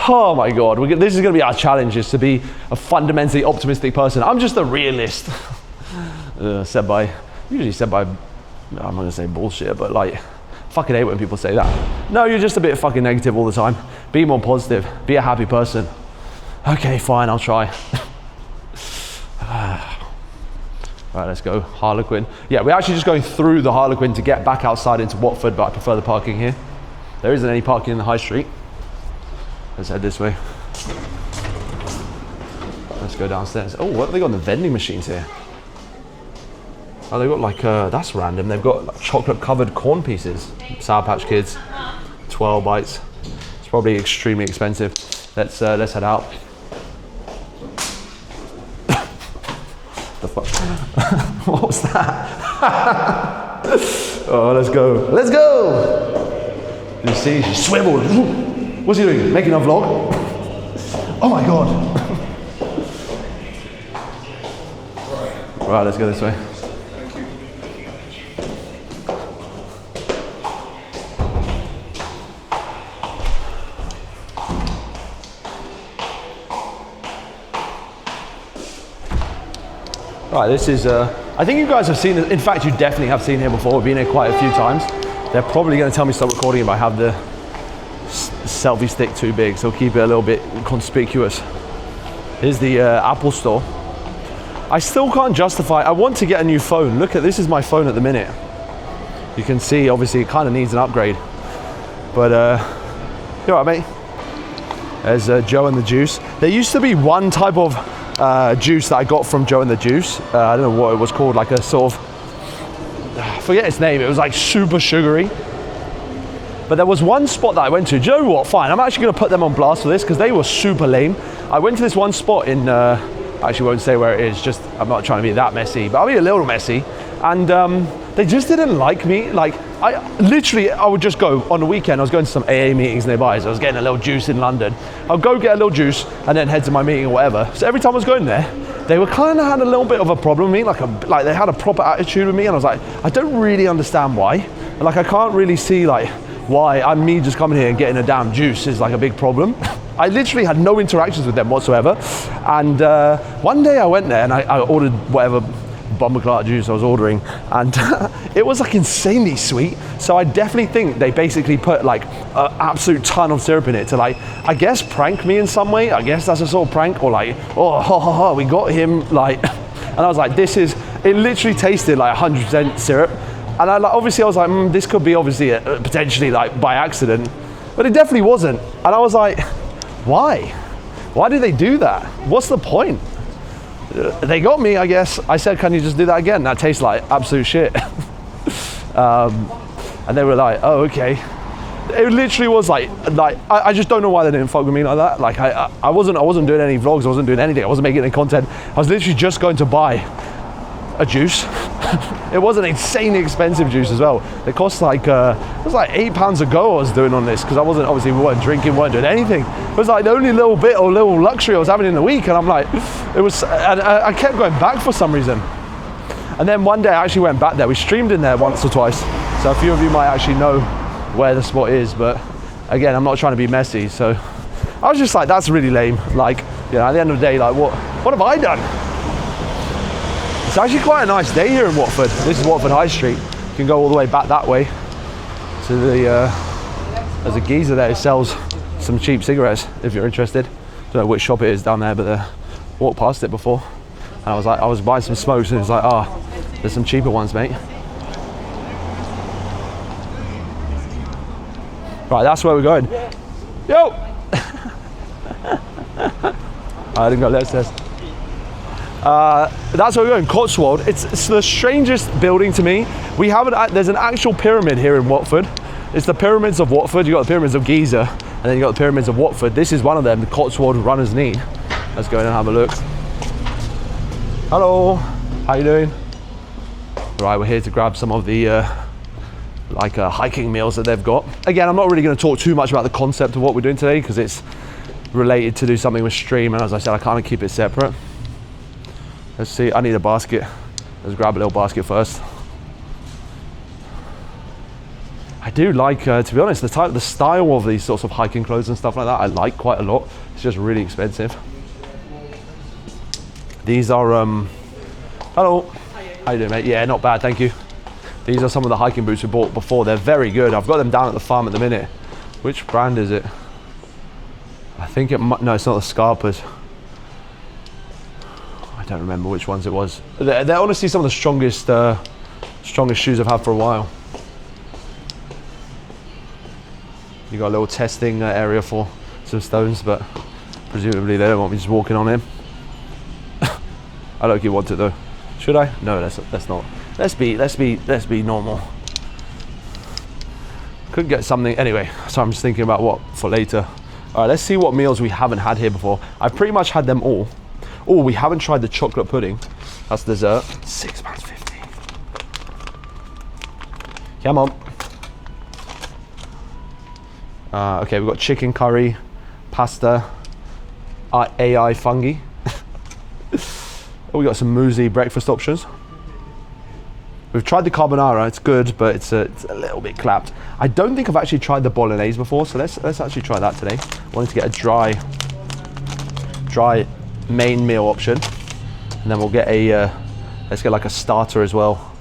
Oh my God, this is gonna be our challenge, is to be a fundamentally optimistic person. I'm just a realist. usually said by, I'm not gonna say bullshit, but like, fucking hate when people say that. No, you're just a bit fucking negative all the time. Be more positive, be a happy person. Okay, fine, I'll try. All right, let's go, Harlequin. Yeah, we're actually just going through the Harlequin to get back outside into Watford, but I prefer the parking here. There isn't any parking in the high street. Let's head this way. Let's go downstairs. Oh, what have they got in the vending machines here? Oh, they've got like, that's random. They've got like chocolate covered corn pieces. Sour Patch Kids, 12 bites. It's probably extremely expensive. Let's head out. The fuck? What was that? Oh, let's go. Let's go! You see, she swiveled. What's he doing? Making a vlog? Oh my God. Right, let's go this way. Right, this is, I think you guys have seen it. In fact, you definitely have seen here before. We've been here quite a few times. They're probably going to tell me to stop recording if I have the selfie stick too big, so keep it a little bit conspicuous. Here's the Apple store. I still can't justify, I want to get a new phone. Look at, this is my phone at the minute. You can see, obviously, it kind of needs an upgrade. But, you know what I mean? There's Joe and the Juice. There used to be one type of juice that I got from Joe and the Juice. I don't know what it was called, like a sort of, I forget its name. It was like super sugary. But there was one spot that I went to. Do you know what? Fine, I'm actually going to put them on blast for this because they were super lame. I went to this one spot in, I actually won't say where it is, just I'm not trying to be that messy, but I'll be a little messy. And they just didn't like me. Like, I would just go on the weekend. I was going to some AA meetings nearby, so I was getting a little juice in London. I'll go get a little juice and then head to my meeting or whatever. So every time I was going there, they were kind of had a little bit of a problem with me, like they had a proper attitude with me, and I was like, I don't really understand why. Like, I can't really see like why me just coming here and getting a damn juice is like a big problem. I literally had no interactions with them whatsoever. And one day I went there and I ordered whatever Bomberclart juice I was ordering, and it was like insanely sweet. So I definitely think they basically put like an absolute ton of syrup in it to, like, I guess prank me in some way. I guess that's a sort of prank, or like, oh, ha ha ha, we got him, like. And I was like, it literally tasted like 100% syrup. And obviously I was like, this could be obviously potentially like by accident, but it definitely wasn't. And I was like, why? Why did they do that? What's the point? They got me, I guess. I said, can you just do that again? That tastes like absolute shit. And they were like, oh, okay. It literally was like I just don't know why they didn't fuck with me like that. Like I wasn't doing any vlogs, I wasn't doing anything, I wasn't making any content. I was literally just going to buy a juice. It was an insanely expensive juice as well. It cost like it was like £8 a go I was doing on this, because I wasn't, obviously we weren't drinking, weren't doing anything. It was like the only little bit or little luxury I was having in the week, and I'm like, it was, and I kept going back for some reason. And then one day I actually went back there. We streamed in there once or twice, so a few of you might actually know where the spot is, but again, I'm not trying to be messy, so I was just like, that's really lame. Like, you know, at the end of the day, like, what have I done? It's actually quite a nice day here in Watford. This is Watford High Street. You can go all the way back that way to the, there's a geezer there who sells some cheap cigarettes, if you're interested. Don't know which shop it is down there, but walked past it before. And I was buying some smokes, and it's like, there's some cheaper ones, mate. Right, that's where we're going. Yo! I didn't go downstairs. That's where we're going, Cotswold. It's the strangest building to me. There's an actual pyramid here in Watford. It's the pyramids of Watford. You've got the pyramids of Giza, and then you've got the pyramids of Watford. This is one of them, the Cotswold Runner's Knee. Let's go in and have a look. Hello, how you doing? Right, we're here to grab some of the hiking meals that they've got. Again, I'm not really going to talk too much about the concept of what we're doing today, because it's related to do something with stream, and as I said, I kind of keep it separate. Let's see, I need a basket. Let's grab a little basket first. I do like, to be honest, the style of these sorts of hiking clothes and stuff like that, I like quite a lot. It's just really expensive. These are, hello. How you doing, mate? Yeah, not bad, thank you. These are some of the hiking boots we bought before. They're very good. I've got them down at the farm at the minute. Which brand is it? I think no, it's not the Scarpas. I don't remember which ones it was. They're honestly some of the strongest shoes I've had for a while. You got a little testing area for some stones, but presumably they don't want me just walking on him. I don't keep want it though. Should I? No, let's not. Let's be normal. Could get something anyway. So I'm just thinking about what for later. All right, let's see what meals we haven't had here before. I've pretty much had them all. Oh, we haven't tried the chocolate pudding. That's dessert. £6.50. Come on. Okay, we've got chicken curry, pasta, AI fungi. We got some muesli breakfast options. We've tried the carbonara. It's good, but it's a little bit clapped. I don't think I've actually tried the bolognese before, so let's actually try that today. Wanted to get a dry main meal option, and then we'll get let's get like a starter as well.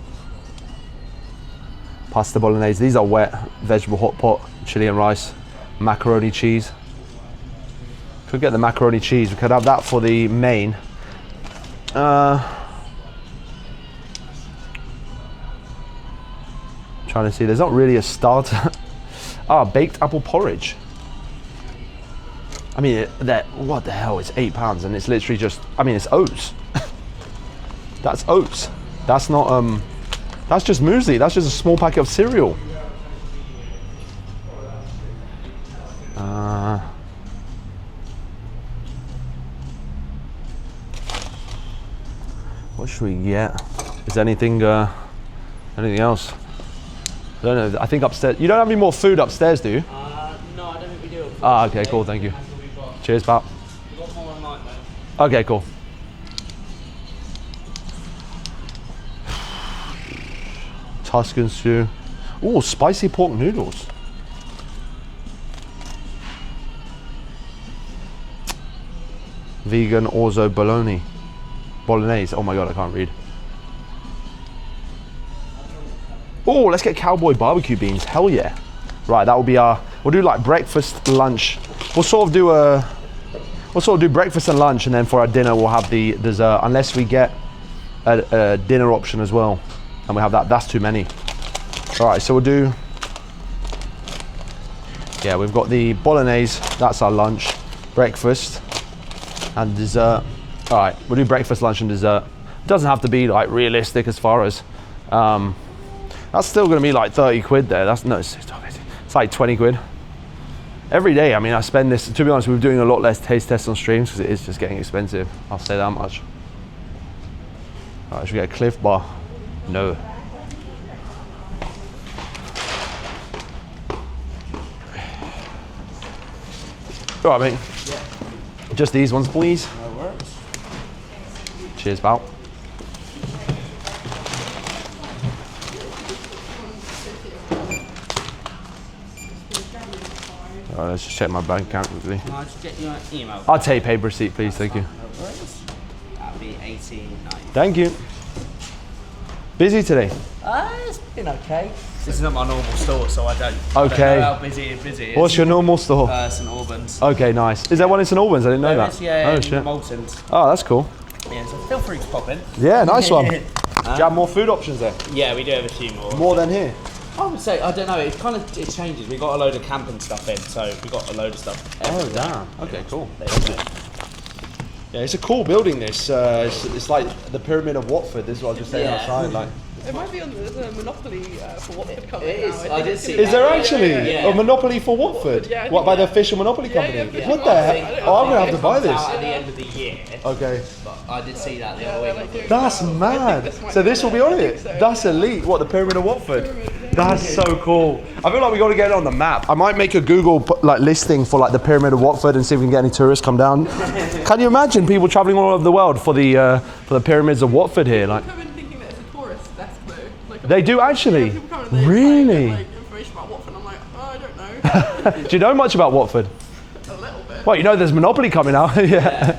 Pasta bolognese. These are wet. Vegetable hot pot, chili and rice, macaroni cheese. Could get the macaroni cheese. We could have that for the main. Trying to see. There's not really a starter. Baked apple porridge. I mean, what the hell? It's £8, and it's literally just. I mean, it's oats. That's oats. That's not. That's just muesli. That's just a small packet of cereal. What should we get? Is there anything else? I don't know. I think upstairs. You don't have any more food upstairs, do you? No, I don't think we do. Okay, cool. Thank you. Cheers, pal. We've got more online, though. Okay, cool. Tuscan stew. Oh, spicy pork noodles. Vegan orzo bolognese. Oh my god, I can't read. Oh, let's get cowboy barbecue beans. Hell yeah. Right, that will be we'll do like breakfast, lunch. We'll sort of do breakfast and lunch, and then for our dinner we'll have the dessert, unless we get a dinner option as well. And we have that. That's too many. All right, so we'll do. Yeah, we've got the bolognese. That's our lunch, breakfast, and dessert. All right, we'll do breakfast, lunch, and dessert. It doesn't have to be like realistic as far as. That's still going to be like 30 quid there. It's like 20 quid. Every day, I mean, I spend this. To be honest, we're doing a lot less taste tests on streams because it is just getting expensive. I'll say that much. All right, should we get a Cliff Bar? No. All right, mate. Yeah. Just these ones, please. That works. Cheers, pal. All right, let's just check my bank account quickly. Can I just get your email? I'll take paper receipt, please. Thank you. No worries. That'll be $18.90. Thank you. Busy today? It's been okay. This is not my normal store, so I don't Okay. know how busy it is. What's your normal store? St Albans. Okay, nice. Is there one in St Albans? I didn't know There that. is, yeah, Oh in shit. Maltons. Oh, that's cool. Yeah, so feel free to pop in. Yeah, nice one. Do you have more food options there? Yeah, we do have a few more. More than here? I would say, I don't know, it changes. We got a load of camping stuff in, so we got a load of stuff. Oh, damn. Okay, cool. There. Yeah, it's a cool building. This it's like the Pyramid of Watford. This is what I was just saying Yeah. outside. Like, It might be on the Monopoly for Watford coming It is. now. I did see is there Yeah, actually yeah. a monopoly for Watford? Yeah, I What, think by the official Monopoly company? yeah, What the I heck? think- Oh, I'm gonna have to It buy comes this. out at the end of the year, Okay. but I did see that the Yeah, other they're week. like doing That's that. I mad. think this might So be this will on be it. on I it. think so. That's elite. What, the Pyramid of Watford? That's so cool. I feel like we got to get it on the map. I might make a Google like listing for like the Pyramid of Watford and see if we can get any tourists come down. Can you imagine people traveling all over the world for the pyramids of Watford here? Like, Come in thinking that it's a tourist desk though. Like, they do actually. Yeah, people come and they Really? Like information about Watford. I'm like, oh, I don't know. Do you know much about Watford? A little bit. Well, you know there's Monopoly coming out. Yeah.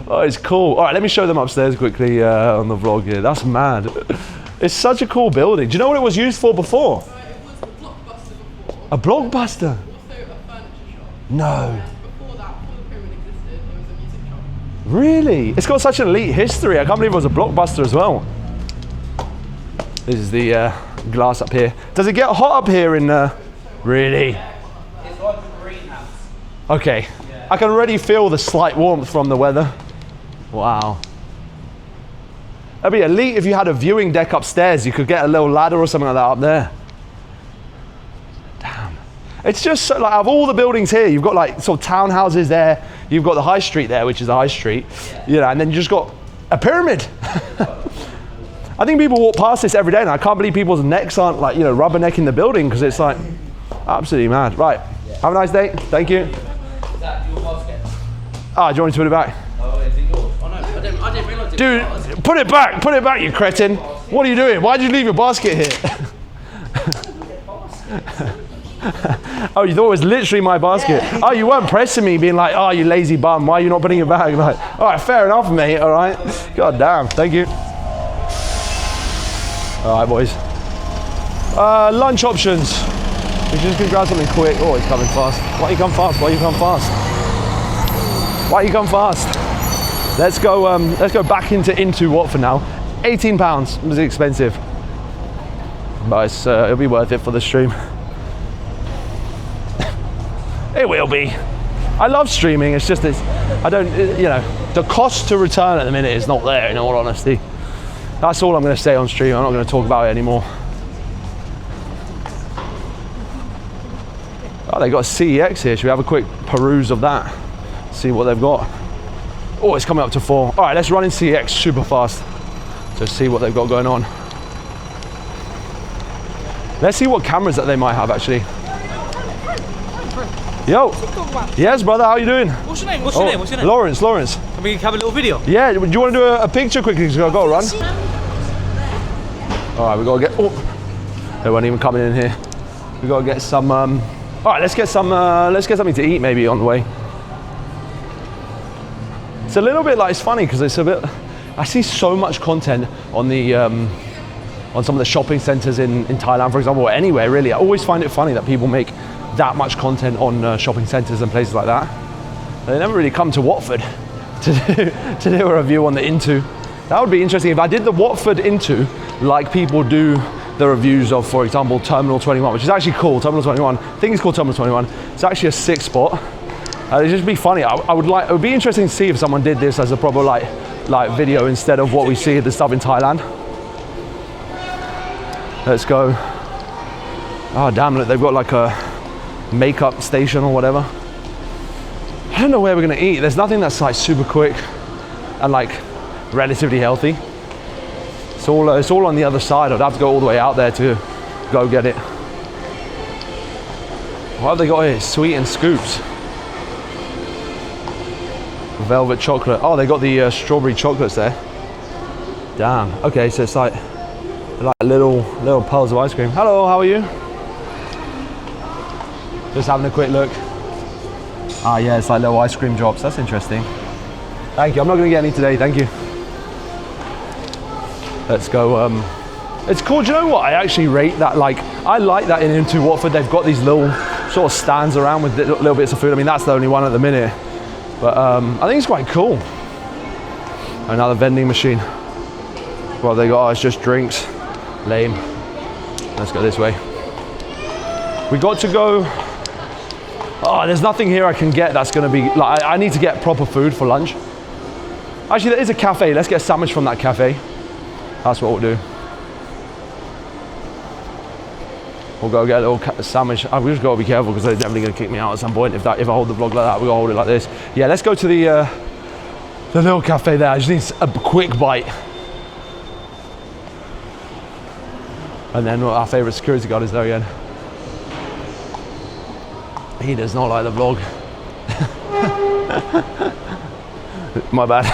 Oh, it's cool. All right, let me show them upstairs quickly on the vlog here. That's mad. It's such a cool building. Do you know what it was used for before? It was a Blockbuster before. A blockbuster? Also a furniture shop. No. And before that, before the pyramid existed, there was a music shop. Really? It's got such an elite history. I can't believe it was a blockbuster as well. This is the glass up here. Does it get hot up here in... Really? It's like a greenhouse. Okay. I can already feel the slight warmth from the weather. Wow. That'd be elite if you had a viewing deck upstairs. You could get a little ladder or something like that up there. Damn. It's just so, like, out of all the buildings here, you've got like sort of townhouses there. You've got the high street there, which is the high street. Yeah. You know, and then you just got A pyramid. I think people walk past this every day, and I can't believe people's necks aren't like, you know, rubbernecking the building, because it's like absolutely mad. Right. Have a nice day. Thank you. Is that your basket? Ah, do you want me to put it back? Oh, is it yours? Oh no, I didn't realise it Dude, was yours. put it back, you cretin. What are you doing? Why did you leave your basket here? Oh, you thought it was literally my basket? Yeah. Oh, you weren't pressing me, being like, oh, you lazy bum, why are you not putting it back? Like, all right, fair enough, mate, all right? God damn, thank you. All right, boys. Lunch options. We just gonna grab something quick. Oh, he's coming fast. Why you come fast? Why you come fast? Why you come fast? Let's go back into Watford now. £18 was expensive, but it'll be worth it for the stream. It will be. I love streaming. It's just I don't, you know, the cost to return at the minute is not there, in all honesty. That's all I'm going to say on stream. I'm not going to talk about it anymore. Oh, they got a CEX here. Should we have a quick peruse of that? See what they've got. Oh, it's coming up to 4. All right, let's run in CEX super fast to see what they've got going on. Let's see what cameras that they might have actually. Yo. Yes, brother, how you doing? What's your name? What's your name? What's your name? Lawrence. Can we have a little video? Yeah, do you want to do a picture quickly? Because I've got to run. All right, we got to get, oh, they weren't even coming in here. We got to get some, all right, let's get something to eat maybe on the way. It's a little bit like, it's funny because it's a bit, I see so much content on the, on some of the shopping centers in Thailand, for example, or anywhere really. I always find it funny that people make that much content on shopping centres and places like that. They never really come to Watford to do a review on the Into. That would be interesting if I did the Watford Into like people do the reviews of, for example, Terminal 21, which is actually cool. Terminal 21, I think it's called Terminal 21. It's actually a sick spot. It'd just be funny. It would be interesting to see if someone did this as a proper like video instead of what we see the stuff in Thailand. Let's go. Oh damn, look, they've got like a makeup station or whatever. I don't know where we're gonna eat. There's nothing that's like super quick and like relatively healthy. It's all on the other side. I'd have to go all the way out there to go get it. What have they got here? Sweet and scoops. Velvet chocolate. Oh, they got the strawberry chocolates there. Damn. Okay, so it's like little pearls of ice cream. Hello, how are you? Just having a quick look. Ah, yeah, it's like little ice cream drops. That's interesting. Thank you. I'm not going to get any today. Thank you. Let's go. It's cool. Do you know what? I actually rate that. Like, I like that Into Watford. They've got these little sort of stands around with little bits of food. I mean, that's the only one at the minute. But I think it's quite cool. Another vending machine. Well, they got, oh, it's just drinks. Lame. Let's go this way. We got to go. Oh, there's nothing here I can get that's going to be, like, I need to get proper food for lunch. Actually, there is a cafe. Let's get a sandwich from that cafe. That's what we'll do. We'll go get a little sandwich. We just got to be careful because they're definitely going to kick me out at some point if I hold the vlog like that. We're going to hold it like this. Yeah, let's go to the little cafe there. I just need a quick bite. And then our favourite security guard is there again. He does not like the vlog. My bad.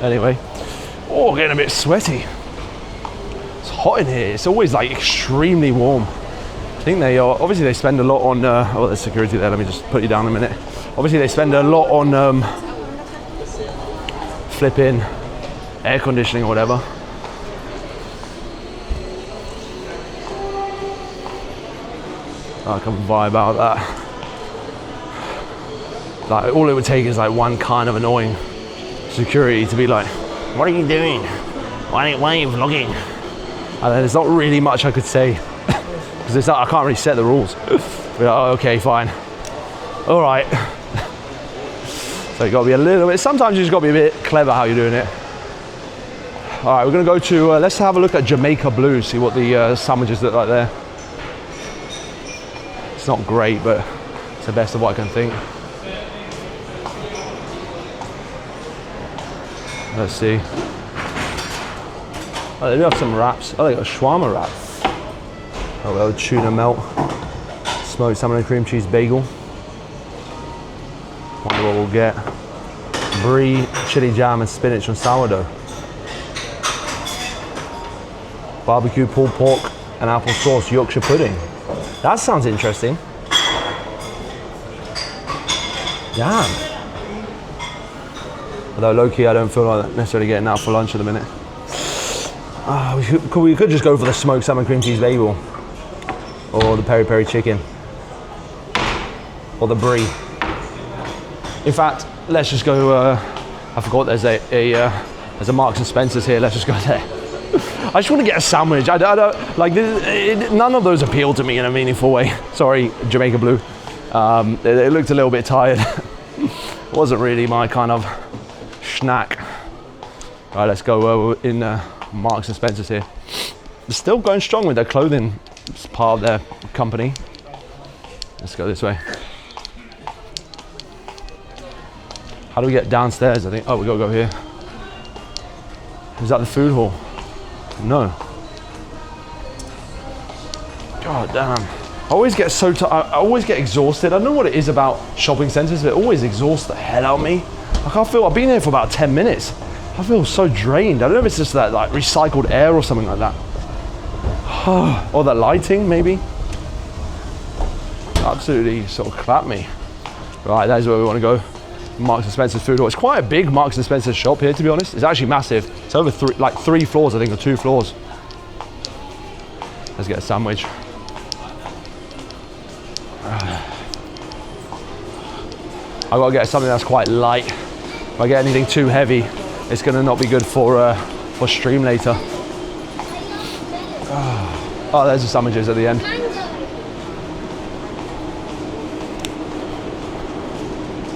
Anyway, oh, getting a bit sweaty. It's hot in here. It's always like extremely warm. I think they are, obviously they spend a lot on, oh, there's security there. Let me just put you down a minute. Obviously they spend a lot on flipping air conditioning or whatever. I can vibe out that. Like, all it would take is like one kind of annoying security to be like, what are you doing? Why are you vlogging? And then there's not really much I could say because I can't really set the rules. Be like, oh, okay, fine. All right. So you got to be a little bit, sometimes you just got to be a bit clever how you're doing it. All right, we're going to go to, let's have a look at Jamaica Blue, see what the sandwiches look like there. It's not great, but It's the best of what I can think. Let's see. Oh, they do have some wraps. Oh, they got a shawarma wrap. Oh, well, tuna melt. Smoked salmon and cream cheese bagel. Wonder what we'll get. Brie, chili jam and spinach and sourdough. Barbecue pulled pork and apple sauce Yorkshire pudding. That sounds interesting. Damn. Although low-key I don't feel like necessarily getting out for lunch at the minute. We could just go for the smoked salmon cream cheese bagel. Or the peri peri chicken. Or the brie. In fact, let's just go, I forgot there's there's a Marks and Spencer's here, let's just go there. I just want to get a sandwich. I don't like this, none of those appeal to me in a meaningful way. Sorry, Jamaica Blue. It looked a little bit tired. It wasn't really my kind of snack. All right, let's go in Marks and Spencer's here. They're still going strong with their clothing. It's part of their company. Let's go this way. How do we get downstairs? I think. Oh, we gotta go here. Is that the food hall? No. God damn. I always get so I always get exhausted. I don't know what it is about shopping centres, but it always exhausts the hell out of me. Like I've been here for about 10 minutes. I feel so drained. I don't know if it's just that like recycled air or something like that. Or the lighting maybe. Absolutely sort of clap me. Right, that is where we want to go. Marks and Spencer's food hall. It's quite a big Marks and Spencer's shop here, to be honest. It's actually massive. It's over three floors, I think, or 2 floors. Let's get a sandwich. I've got to get something that's quite light. If I get anything too heavy, it's going to not be good for stream later. Oh, there's the sandwiches at the end.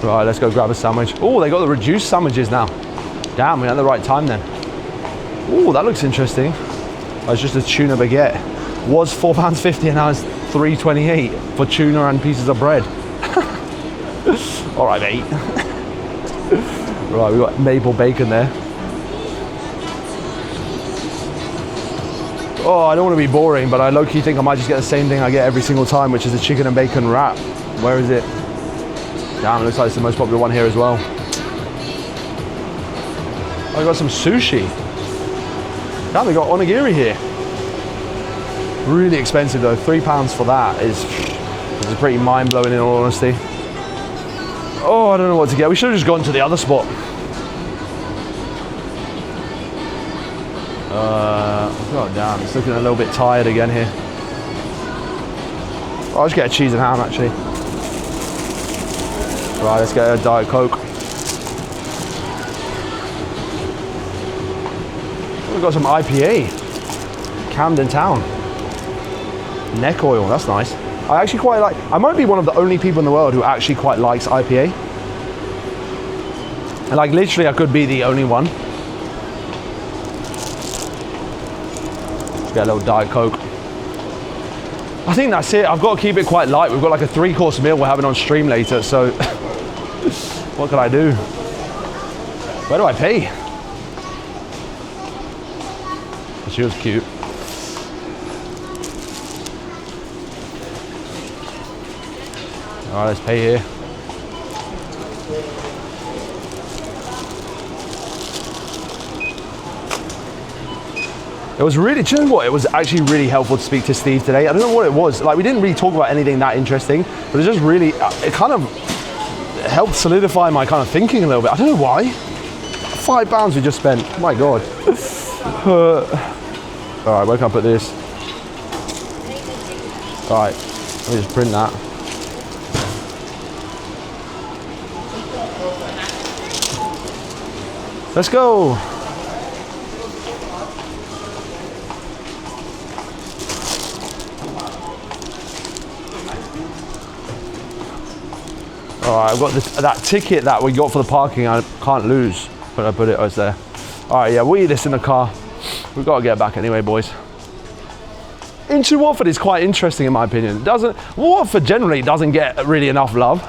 Right, let's go grab a sandwich. Oh, they got the reduced sandwiches now. Damn, we're at the right time then. Oh, that looks interesting. Oh, it's just a tuna baguette. Was £4.50 and now it's £3.28 for tuna and pieces of bread. All right, mate. Right, we've got maple bacon there. Oh, I don't want to be boring, but I low-key think I might just get the same thing I get every single time, which is a chicken and bacon wrap. Where is it? Damn, it looks like it's the most popular one here as well. I got some sushi. Damn, they got onigiri here. Really expensive though. £3 for that is pretty mind-blowing in all honesty. Oh, I don't know what to get. We should have just gone to the other spot. God damn, it's looking a little bit tired again here. I'll just get a cheese and ham actually. Right, let's get a Diet Coke. We've got some IPA. Camden Town. Neck oil, that's nice. I actually quite like, I might be one of the only people in the world who actually quite likes IPA. And like literally I could be the only one. Let's get a little Diet Coke. I think that's it. I've got to keep it quite light. We've got like a 3-course meal we're having on stream later, so what can I do? Where do I pay? She was cute. All right, let's pay here. It was really, do you know what? It was actually really helpful to speak to Steve today. I don't know what it was. Like, we didn't really talk about anything that interesting, but it was just really, it kind of helped solidify my kind of thinking a little bit. I don't know why. £5 we just spent. My God. All right, where can I put this? All right, let me just print that. Let's go. All right, I've got that ticket that we got for the parking. I can't lose, but I put it. I was there. All right, yeah, we'll eat this in the car. We've got to get back anyway, boys. into Watford is quite interesting in my opinion. Watford generally doesn't get really enough love,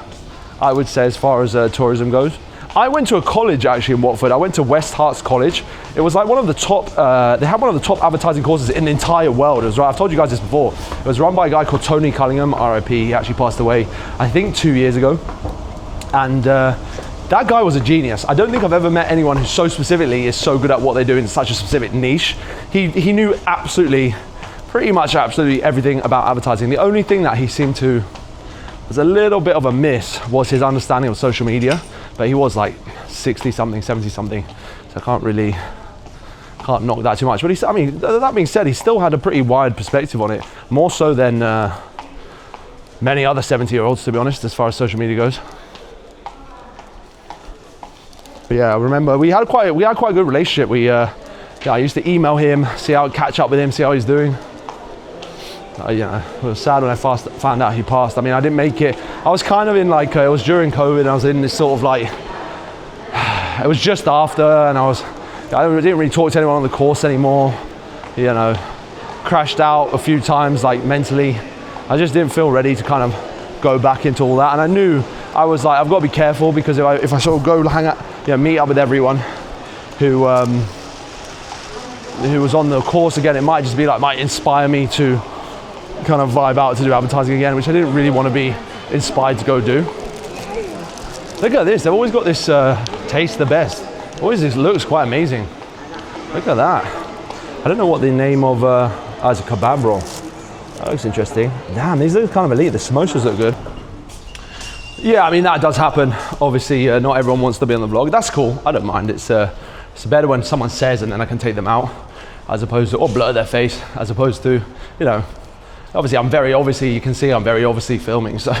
I would say, as far as tourism goes. I went to a college actually in Watford. I went to West Herts College. It was like one of the top, they had one of the top advertising courses in the entire world. It was, I've told you guys this before. It was run by a guy called Tony Cullingham, RIP. He actually passed away, I think 2 years ago. And that guy was a genius. I don't think I've ever met anyone who so specifically is so good at what they do in such a specific niche. He knew pretty much absolutely everything about advertising. The only thing that he seemed to was a little bit of a miss was his understanding of social media, but he was like 60 something, 70 something, so I can't knock that too much. But I mean, that being said, he still had a pretty wide perspective on it, more so than many other 70-year-olds, to be honest, as far as social media goes. But yeah, I remember we had quite a good relationship. I used to email him, catch up with him, see how he's doing. It was sad when I found out he passed. I mean, I didn't make it. I was kind of in like, it was during COVID, and I was in this sort of like, it was just after, and I didn't really talk to anyone on the course anymore. Crashed out a few times, like mentally. I just didn't feel ready to kind of go back into all that, and I knew I was like, I've got to be careful, because if I sort of go hang out, meet up with everyone who was on the course again, it might just be like, might inspire me to kind of vibe out to do advertising again, which I didn't really want to be inspired to go do. Look at this, they've always got this taste the best. Always this looks quite amazing. Look at that. I don't know what the name of, it's a kebab roll. That looks interesting. Damn, these look kind of elite. The samosas look good. Yeah, I mean, that does happen. Obviously, not everyone wants to be on the vlog. That's cool, I don't mind. It's better when someone says and then I can take them out, as opposed to, or blur their face, as opposed to, obviously you can see I'm very obviously filming, so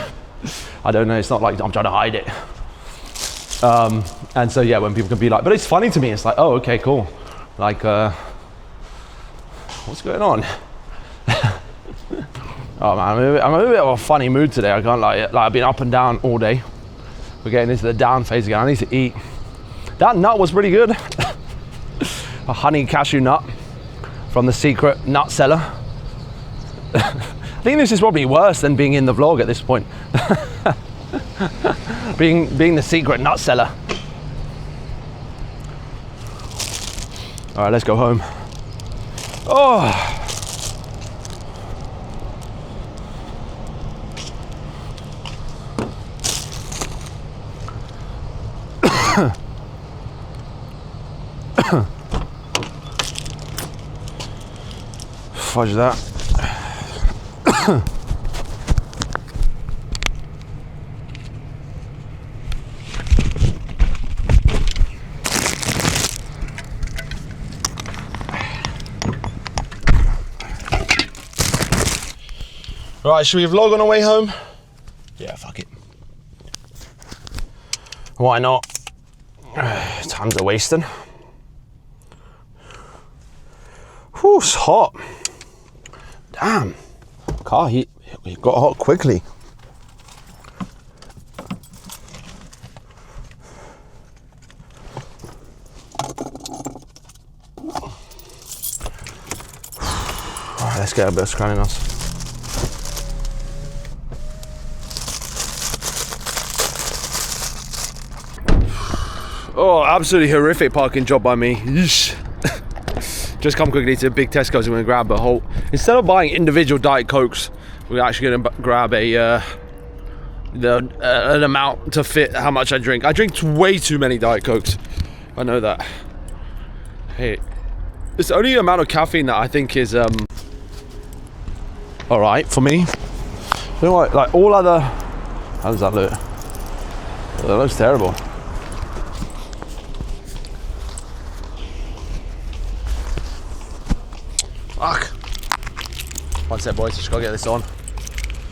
I don't know, it's not like I'm trying to hide it. And so yeah, when people can be like, but it's funny to me, it's like, oh, okay, cool. Like, what's going on? Oh man, I'm in a bit of a funny mood today, I can't lie. Like I've been up and down all day. We're getting into the down phase again. I need to eat. That nut was pretty good. A honey cashew nut from the secret nut cellar. I think this is probably worse than being in the vlog at this point. being the secret nut seller. All right, let's go home. Oh. Fudge that. Right, should we vlog on our way home? Yeah, fuck it. Why not? Times are wasting. Whew, it's hot. Damn. Car heat, it got hot quickly. Alright, let's get a bit of scranning us. Oh, absolutely horrific parking job by me. Yeesh. Just come quickly to big Tesco's and we're gonna grab a whole. Instead of buying individual Diet Cokes, we're actually gonna grab an amount to fit how much I drink. I drink way too many Diet Cokes. I know that. Hey, it's the only amount of caffeine that I think is all right for me. You know what? Like all other. How does that look? That looks terrible. Fuck. One sec, boys, just gotta get this on.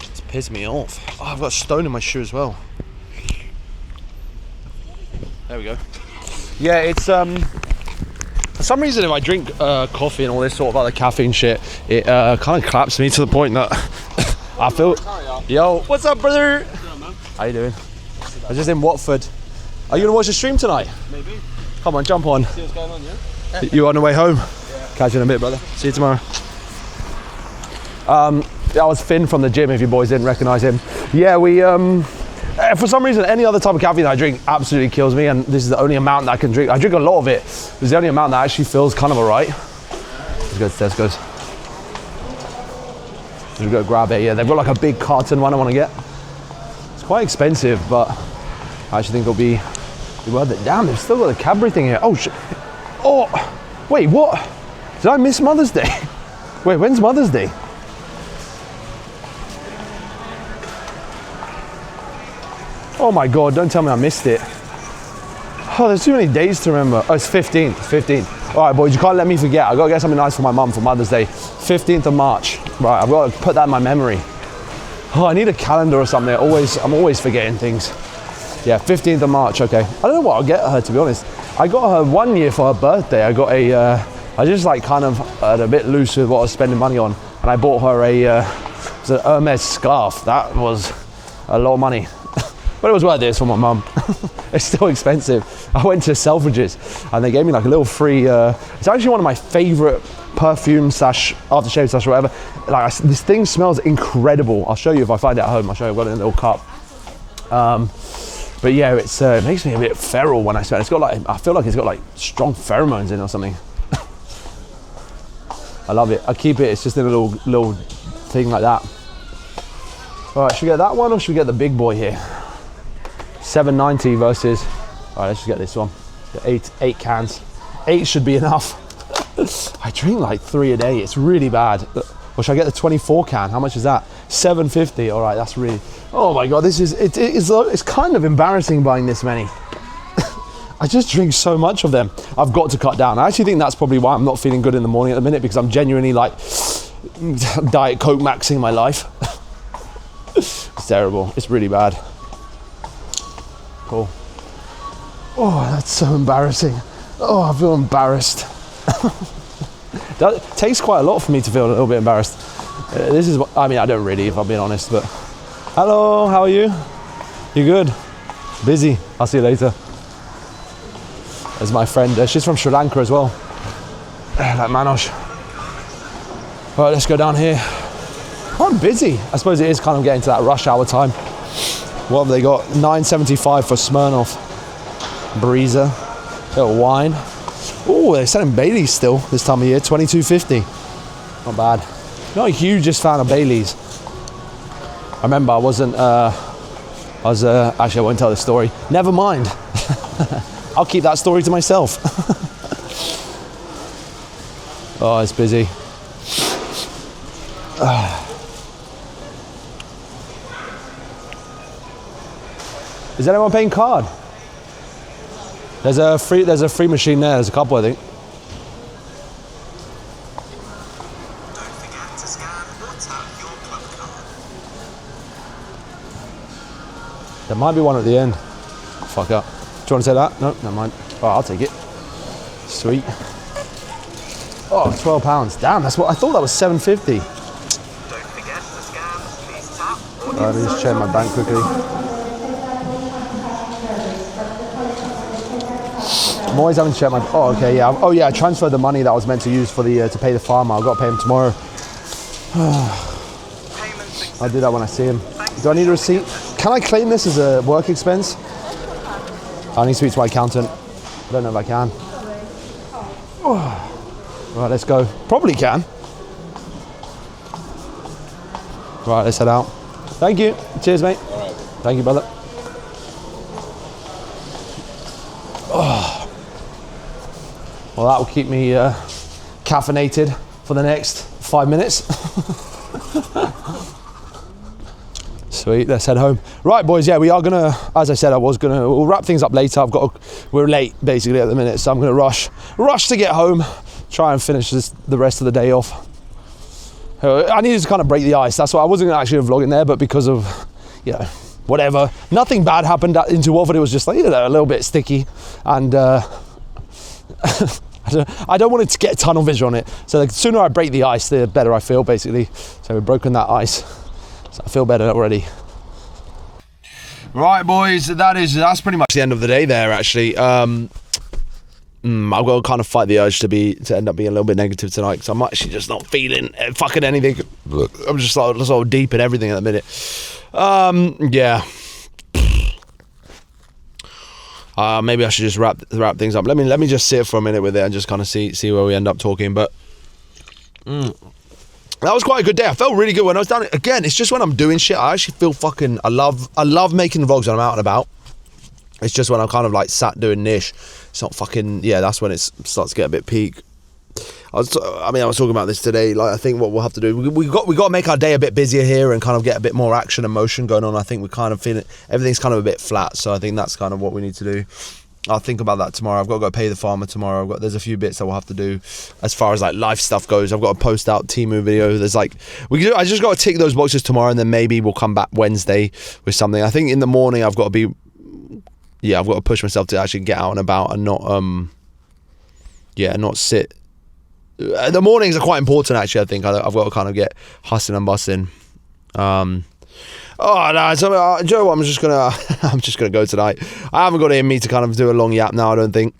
It's pissed me off. Oh, I've got a stone in my shoe as well. There we go. Yeah, it's for some reason if I drink coffee and all this sort of other caffeine shit, it kind of claps me to the point that I feel. Yo, what's up, brother? How you doing? I was just in Watford. Are you gonna watch the stream tonight? Maybe. Come on, jump on. See what's going on, yeah? You on the way home? Yeah. Catch you in a bit, brother. See you tomorrow. That was Finn from the gym, if you boys didn't recognize him. Yeah, we, for some reason, any other type of caffeine I drink absolutely kills me, and this is the only amount that I can drink. I drink a lot of it. It's the only amount that actually feels kind of alright. Let's go to Tesco's. We'll go grab it. Yeah, they've got like a big carton one I want to get. It's quite expensive, but I actually think it'll be worth it. Damn, they've still got the Cadbury thing here. Oh, shit. Oh, wait, what? Did I miss Mother's Day? Wait, when's Mother's Day? Oh my God, don't tell me I missed it. Oh, there's too many days to remember. Oh, it's 15th, 15th. All right, boys, you can't let me forget. I've got to get something nice for my mum for Mother's Day. 15th of March. Right, I've got to put that in my memory. Oh, I need a calendar or something. I'm always forgetting things. Yeah, 15th of March, okay. I don't know what I'll get her, to be honest. I got her 1 year for her birthday. I got I just like kind of a bit loose with what I was spending money on. And I bought her it was an Hermes scarf. That was a lot of money. But it was worth it, it's for my mum. It's still expensive. I went to Selfridges and they gave me like a little free, it's actually one of my favorite perfume slash aftershave slash whatever. Like this thing smells incredible. I'll show you if I find it at home. I'll show you, I've got it in a little cup. But yeah, it's it makes me a bit feral when I smell it. It's got like, I feel like it's got like strong pheromones in it or something. I love it. I keep it, it's just in a little thing like that. All right, should we get that one or should we get the big boy here? $7.90 versus, all right, let's just get this one. The eight cans. 8 should be enough. I drink like 3 a day. It's really bad. Or should I get the 24 can? How much is that? $7.50. All right, that's really, oh my God, this is, it's kind of embarrassing buying this many. I just drink so much of them. I've got to cut down. I actually think that's probably why I'm not feeling good in the morning at the minute, because I'm genuinely like Diet Coke maxing my life. It's terrible. It's really bad. Cool. Oh, that's so embarrassing. Oh, I feel embarrassed. That takes quite a lot for me to feel a little bit embarrassed. This is what, I mean, I don't really, if I'm being honest, but hello, how are you? You good? Busy? I'll see you later. There's my friend, she's from Sri Lanka as well. Like Manoj. All right, let's go down here. Quite busy. I suppose it is kind of getting to that rush hour time. What have they got? $9.75 for Smirnoff. Breezer. Little wine. Oh, they're selling Baileys still this time of year. $22.50. Not bad. Not a hugest fan of Baileys. I remember I wasn't. Actually, I won't tell the story. Never mind. I'll keep that story to myself. Oh, it's busy. Is anyone paying card? There's a free machine there. There's a couple, I think. Don't forget to scan or tap your club card. There might be one at the end. Fuck up. Do you want to say that? No, never mind. Oh, I'll take it. Sweet. Oh, £12. Damn, that's what I thought. That was $7.50. Don't forget to scan, please tap or Let me just check my bank quickly. I'm always having to check my. Oh, okay, yeah. Oh, yeah. I transferred the money that I was meant to use for the to pay the farmer. I've got to pay him tomorrow. I'll do that when I see him. Do I need a receipt? Can I claim this as a work expense? I need to speak to my accountant. I don't know if I can. Oh. Right, let's go. Probably can. Right, let's head out. Thank you. Cheers, mate. All right. Thank you, brother. Oh. Well, that will keep me caffeinated for the next 5 minutes. Sweet, let's head home. Right, boys, yeah, we are gonna, as I said, we'll wrap things up later. We're late basically at the minute, so I'm gonna rush to get home, try and finish the rest of the day off. I needed to kind of break the ice. That's why I wasn't gonna actually vlog in there, but because of, you know, whatever, nothing bad happened into Watford. It was just like, you know, a little bit sticky, and I don't want it to get tunnel vision on it. So the sooner I break the ice, the better I feel, basically. So we've broken that ice. So I feel better already. Right, boys, that's pretty much the end of the day there, actually. I've got to kind of fight the urge to end up being a little bit negative tonight because I'm actually just not feeling fucking anything. I'm just like sort of deep in everything at the minute. Yeah. Maybe I should just wrap things up. Let me just sit for a minute with it and just kind of see where we end up talking. But that was quite a good day. I felt really good when I was down. Again, it's just when I'm doing shit, I actually feel fucking. I love making the vlogs when I'm out and about. It's just when I'm kind of like sat doing niche. It's not fucking. Yeah, that's when it starts to get a bit peak. I was talking about this today. Like, I think what we'll have to do, we got to make our day a bit busier here and kind of get a bit more action and motion going on. I think we're kind of feeling everything's kind of a bit flat. So I think that's kind of what we need to do. I'll think about that tomorrow. I've got to go pay the farmer tomorrow. There's a few bits that we'll have to do as far as like life stuff goes. I've got to post out Temu video. There's like I just got to tick those boxes tomorrow, and then maybe we'll come back Wednesday with something. I think in the morning I've got to push myself to actually get out and about and not sit. The mornings are quite important actually. I think I've got to kind of get hustling and busting. Oh no! So, Joe, I'm just gonna go tonight. I haven't got it in me to kind of do a long yap now. I don't think.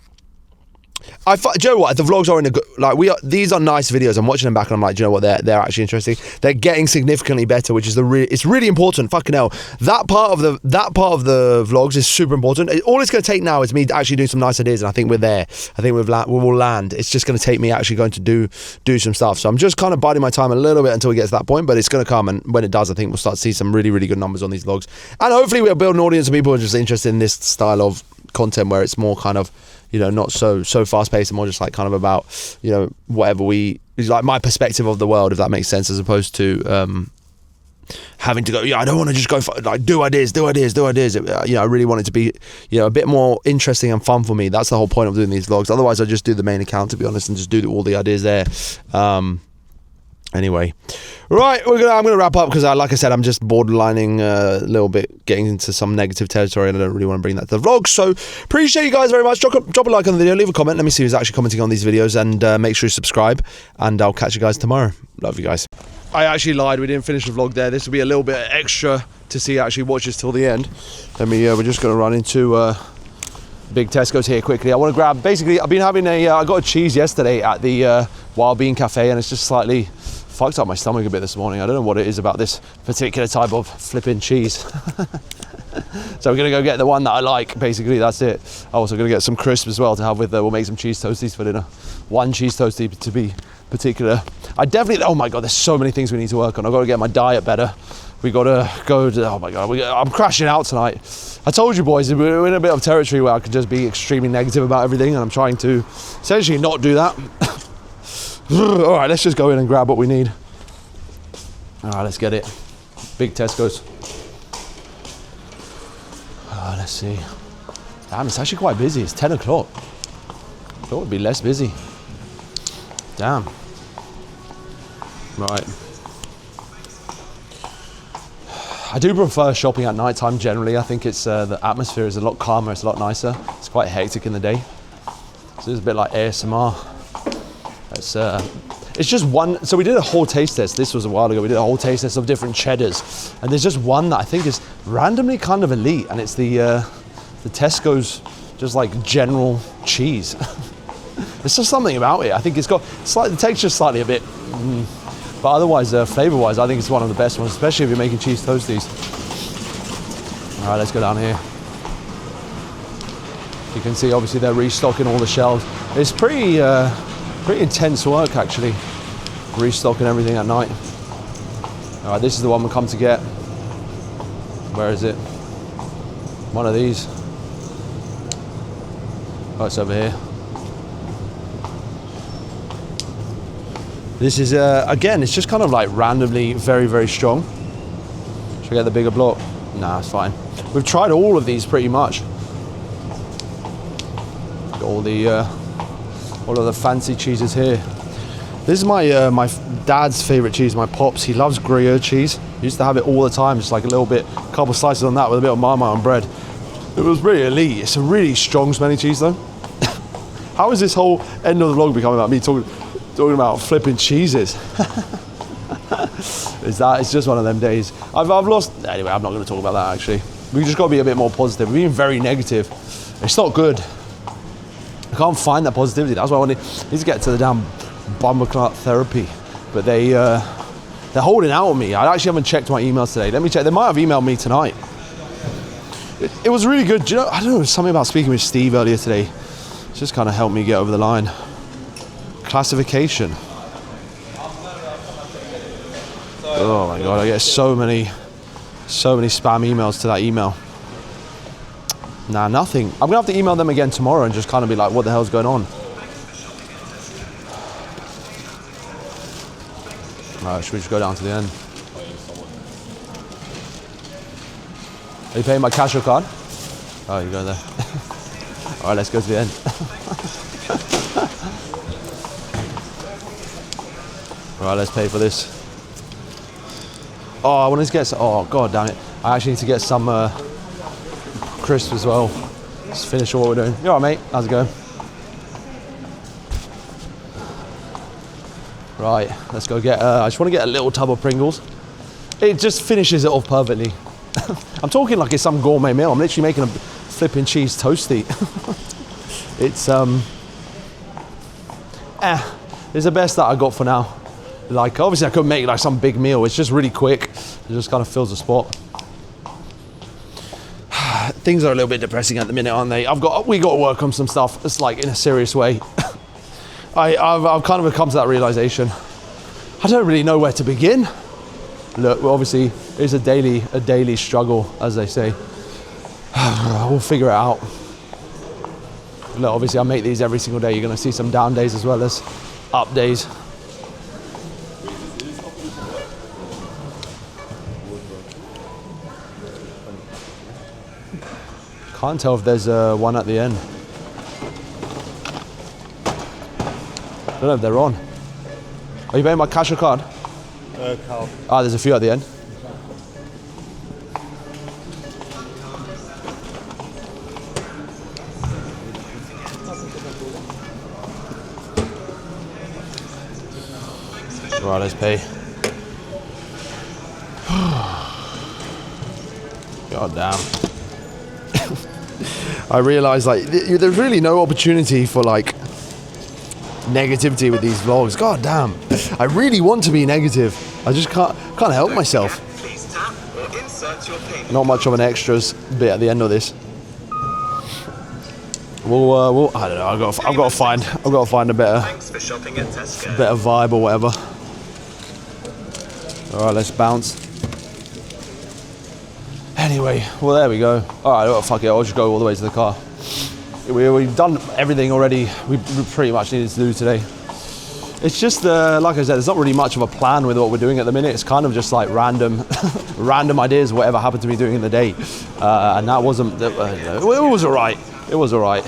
Do you know what? The vlogs are in a good, like these are nice videos. I'm watching them back and I'm like, do you know what? They're actually interesting. They're getting significantly better, which is it's really important. Fucking hell, that part of the vlogs is super important. All it's going to take now is me actually doing some nice ideas, and I think we're there. I think we will land. It's just going to take me actually going to do some stuff. So I'm just kind of biding my time a little bit until we get to that point, but it's going to come, and when it does, I think we'll start to see some really, really good numbers on these vlogs, and hopefully we'll build an audience of people who are just interested in this style of content where it's more kind of, you know, not so fast paced and more just like kind of about, you know, whatever it's like my perspective of the world, if that makes sense, as opposed to having to go, I don't want to just go for, like, do ideas. I really want it to be, you know, a bit more interesting and fun for me. That's the whole point of doing these vlogs. Otherwise I just do the main account, to be honest, and just do all the ideas there. Anyway, right, I'm gonna wrap up because, like I said, I'm just borderlining a little bit, getting into some negative territory, and I don't really want to bring that to the vlog. So appreciate you guys very much. Drop a like on the video, leave a comment. Let me see who's actually commenting on these videos, and make sure you subscribe. And I'll catch you guys tomorrow. Love you guys. I actually lied. We didn't finish the vlog there. This will be a little bit extra to see actually watch this till the end. We're just gonna run into big Tesco's here quickly. I want to grab. Basically, I've been having I got a cheese yesterday at the Wild Bean Cafe, and it's just slightly fucked up my stomach a bit this morning. I don't know what it is about this particular type of flipping cheese. So we're gonna go get the one that I like. Basically, that's it. I'm also gonna get some crisps as well to have with. We'll make some cheese toasties for dinner. One cheese toastie to be particular. I definitely. Oh my god, there's so many things we need to work on. I've got to get my diet better. We got to go to. Oh my god, I'm crashing out tonight. I told you boys, we're in a bit of territory where I could just be extremely negative about everything, and I'm trying to essentially not do that. All right, let's just go in and grab what we need. All right, let's get it. Big Tesco's. Let's see. Damn, it's actually quite busy. It's 10 o'clock. I thought it would be less busy. Damn. Right. I do prefer shopping at night time generally. I think it's the atmosphere is a lot calmer. It's a lot nicer. It's quite hectic in the day. So it's a bit like ASMR. It's just one. So we did a whole taste test. This was a while ago. We did a whole taste test of different cheddars, and there's just one that I think is randomly kind of elite, and it's the Tesco's just like general cheese. There's just something about it. I think it's got the texture's slightly a bit, but otherwise, flavor-wise, I think it's one of the best ones, especially if you're making cheese toasties. All right, let's go down here. You can see, obviously, they're restocking all the shelves. It's pretty intense work, actually, restocking everything at night. All right, this is the one we come to get. Where is it? One of these. Oh, it's over here. This is, again, it's just kind of like randomly very, very strong. Should I get the bigger block? Nah, it's fine. We've tried all of these pretty much. All of the fancy cheeses here. This is my my dad's favorite cheese, my pops. He loves Gruyere cheese. He used to have it all the time, just like a little bit, a couple slices on that with a bit of Marmite on bread. It was really elite. It's a really strong smelling cheese though. How is this whole end of the vlog becoming about me talking about flipping cheeses? It's just one of them days. I've lost. Anyway, I'm not going to talk about that actually. We just got to be a bit more positive. We're being very negative. It's not good. I can't find that positivity. That's why I need to get to the damn Bomboclat therapy. But they're holding out on me. I actually haven't checked my emails today. Let me check. They might have emailed me tonight. It was really good. Do you know, I don't know, something about speaking with Steve earlier today. It's just kind of helped me get over the line. Classification. Oh my God, I get so many spam emails to that email. Nah, nothing. I'm gonna have to email them again tomorrow and just kind of be like, what the hell's going on? Alright, should we just go down to the end? Are you paying by cash or card? Oh, you go there. Alright, let's go to the end. Alright, let's pay for this. Oh, I wanted to get some, oh God damn it. I actually need to get some crisps as well. Just finish what we're doing. You alright, mate? How's it going? Right, let's go get, I just want to get a little tub of Pringles. It just finishes it off perfectly. I'm talking like it's some gourmet meal. I'm literally making a flipping cheese toasty. It's, it's the best that I got for now. Like, obviously I could make like some big meal. It's just really quick. It just kind of fills the spot. Things are a little bit depressing at the minute, aren't they? We got to work on some stuff. It's like in a serious way. I've kind of come to that realization. I don't really know where to begin. Look, well, obviously it's a daily struggle, as they say. We'll figure it out. Look, obviously I make these every single day. You're going to see some down days as well as up days. Can't tell if there's one at the end. I don't know if they're on. Are you paying by cash or card? Card. Ah, there's a few at the end. Right, let's pay. God damn. I realise like there's really no opportunity for like negativity with these vlogs. God damn. I really want to be negative. I just can't help myself. Please tap or insert your payment. Not much of an extras bit at the end of this. We'll I don't know. I've got to find a better Thanks for shopping at Tesco. vibe or whatever. All right, let's bounce. Anyway, well there we go. All right, well, fuck it. I'll just go all the way to the car. We've done everything already. We pretty much needed to do today. It's just like I said, there's not really much of a plan with what we're doing at the minute. It's kind of just like random ideas, whatever happened to be doing in the day, and that wasn't. It was alright. It was alright.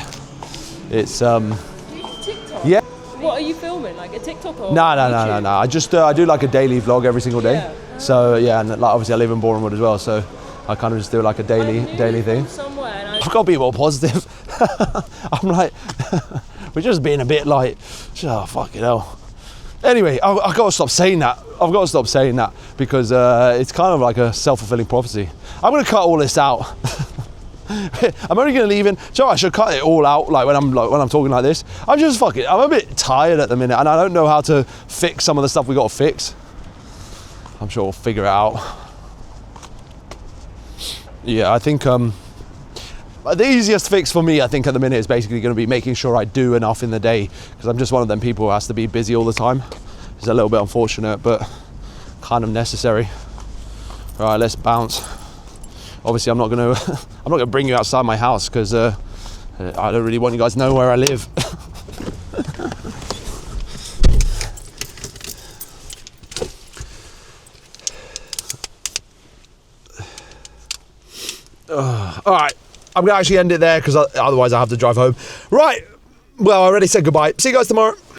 It's TikTok? yeah. What are you filming? Like a TikTok or? No. I just I do like a daily vlog every single day. Yeah. So yeah, and like obviously I live in Bournemouth as well, so I kind of just do like a daily thing. Somewhere and I've got to be more positive. I'm like, we're just being a bit like, oh fucking hell. Anyway, I've got to stop saying that. Because it's kind of like a self-fulfilling prophecy. I'm going to cut all this out. I'm only going to leave in. So I should cut it all out. Like when I'm talking like this. I'm a bit tired at the minute, and I don't know how to fix some of the stuff we got to fix. I'm sure we'll figure it out. Yeah, I think the easiest fix for me, I think, at the minute is basically going to be making sure I do enough in the day, because I'm just one of them people who has to be busy all the time. It's a little bit unfortunate, but kind of necessary. All right, let's bounce. Obviously, I'm not going to bring you outside my house because I don't really want you guys to know where I live. All right, I'm going to actually end it there because otherwise I have to drive home. Right, well, I already said goodbye. See you guys tomorrow.